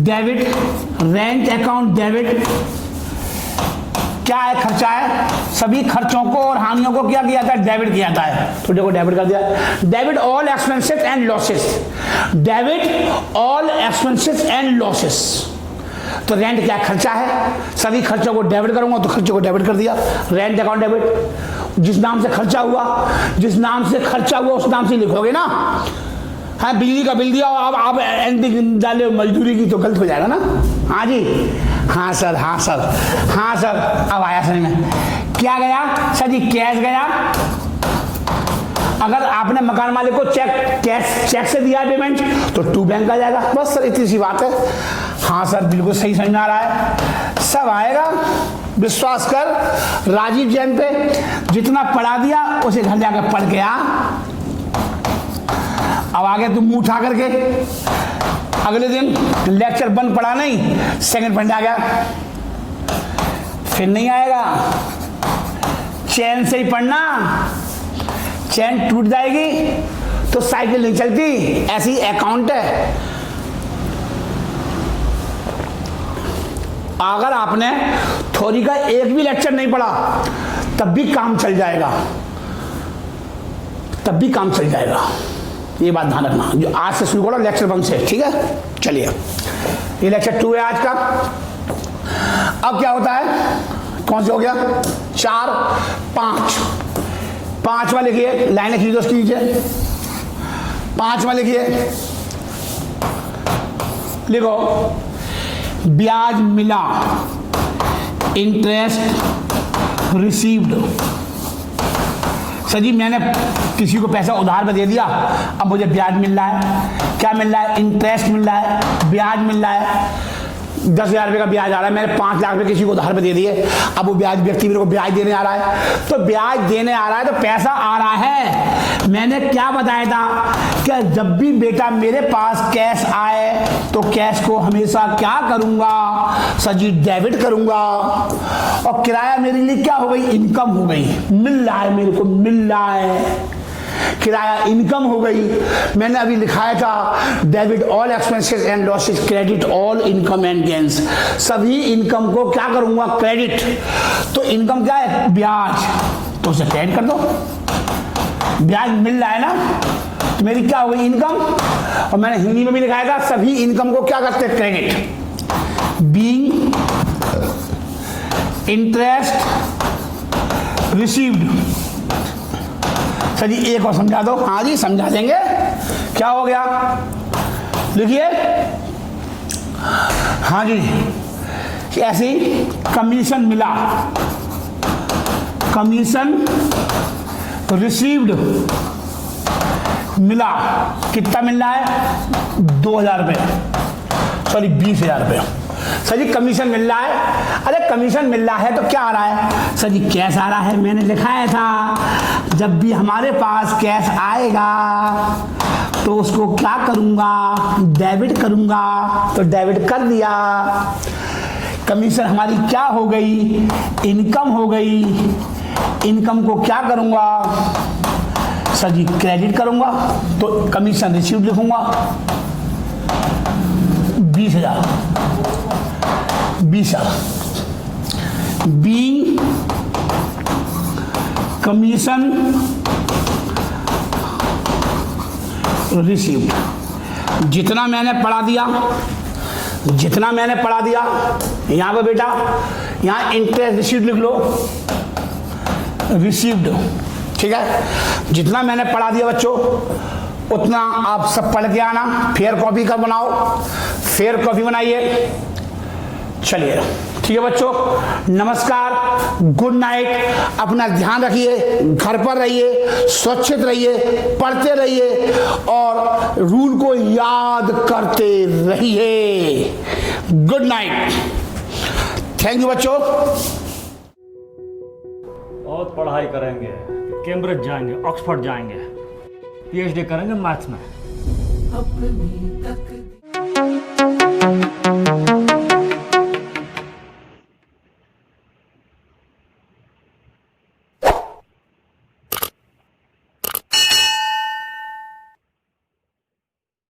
debit, rent account debit. क्या है? खर्चा है। सभी खर्चों को और हानियों को क्या किया था? डेबिट किया था। तो देखो डेबिट कर दिया। Debit all expenses and losses, debit all expenses and losses. तो रेंट क्या? खर्चा है। सभी खर्चों को डेबिट करूंगा तो खर्चों को डेबिट कर दिया। रेंट अकाउंट डेबिट, जिस नाम से खर्चा हुआ, जिस नाम से खर्चा हुआ उस नाम से लिखोगे ना। हाँ, बिजली का बिल दिया अब आप एंटी डाले मजदूरी की तो गलत हो जाएगा ना। हाँ जी, हाँ सर, हाँ सर, हाँ सर, अब आया समझ में। क्या गया सर जी? कैश गया। अगर आपने मकान मालिक को चेक से दिया है पेमेंट तो टू बैंक आ जाएगा। बस सर इतनी सी बात है। हाँ सर, बिल्कुल सही समझ में आ रहा है, सब आएगा, विश्वास कर राजीव जैन पे। जितना पढ़ा दिया उसे घर जाकर पढ़ के आ। अब आगे तुम मुंह उठा करके अगले दिन लेक्चर 1 पढ़ा नहीं, सेकंड पढ़ने आ गया, फिर नहीं आएगा। चैन से ही पढ़ना, चैन टूट जाएगी तो साइकिल नहीं चलती। ऐसी अकाउंट है। अगर आपने थ्योरी का एक भी लेक्चर नहीं पढ़ा तब भी काम चल जाएगा, तब भी काम चल जाएगा। ये बात ध्यान रखना। जो आज से शुरू करो लेक्चर 1 से, ठीक है? चलिए, ये लेक्चर 2 है आज का। अब क्या होता है? कौन से हो गया? 4, 5। 5वां लिखिए, लाइन लिखिए दोस्त नीचे। 5वां लिखिए, लिखो ब्याज मिला, इंटरेस्ट रिसीव्ड। सर जी मैंने किसी को पैसा उधार में दे दिया, अब मुझे ब्याज मिल रहा है। क्या मिल रहा है? इंटरेस्ट मिल रहा है, ब्याज मिल रहा है। 10,000 रुपये का ब्याज आ रहा है, मैंने 5 लाख रुपये किसी को उधार में दे दिए। अब वो ब्याज व्यक्ति मेरे को ब्याज देने आ रहा है, तो ब्याज देने आ रहा है तो पैसा आ रहा है। मैंने क्या बताया था कि जब भी बेटा मेरे पास कैश आए तो कैश को हमेशा क्या करूंगा सर जी? डेबिट करूंगा। और किराया मेरे लिए क्या हो गई? इनकम हो गई। मिल रहा है, मेरे को मिल रहा है, किराया इनकम हो गई। मैंने अभी लिखाया था debit all expenses and losses, credit all income and gains. सभी इनकम को क्या करूंगा? क्रेडिट। तो इनकम क्या है? ब्याज, तो उसे क्रेडिट कर दो। ब्याज मिल रहा है ना, तो मेरी क्या हो गई? इनकम। और मैंने हिंदी में भी लिखाया था सभी इनकम को क्या करते हैं? Credit. Being interest received. Sir ji एक और समझा दो। हाँ जी समझा देंगे। क्या हो गया? लिखिए। हाँ जी, ऐसी कमीशन मिला, कमीशन रिसीव्ड मिला। कितना मिल रहा है? 2,000 रुपये, सॉरी 20,000 रुपये। सर जी कमीशन मिल रहा है। अरे कमीशन मिल रहा है तो क्या आ रहा है? सर जी कैश आ रहा है। मैंने लिखाया था जब भी हमारे पास कैश आएगा तो उसको क्या करूंगा? डेबिट करूंगा। तो डेबिट कर दिया। कमीशन हमारी क्या हो गई? इनकम हो गई। इनकम को क्या करूंगा सर जी? क्रेडिट करूंगा। तो कमीशन रिसीव लिखूंगा 20,000। 20,000 बीइंग कमीशन रिसीव्ड। जितना मैंने पढ़ा दिया, जितना मैंने पढ़ा दिया, यहां पे बेटा यहां इंटरेस्ट रिसीव्ड लिख लो, रिसीव्ड। ठीक है, जितना मैंने पढ़ा दिया बच्चों उतना आप सब पढ़ के आना। फेयर कॉपी का बनाओ, फेयर कॉपी बनाइए। चलिए ठीक है बच्चों, नमस्कार, गुड नाइट। अपना ध्यान रखिए, घर पर रहिए, सुरक्षित रहिए, पढ़ते रहिए और रूल को याद करते रहिए। गुड नाइट, थैंक यू बच्चों। बहुत पढ़ाई करेंगे, कैम्ब्रिज जाएंगे, ऑक्सफोर्ड जाएंगे, पीएचडी करेंगे मैथ्स में।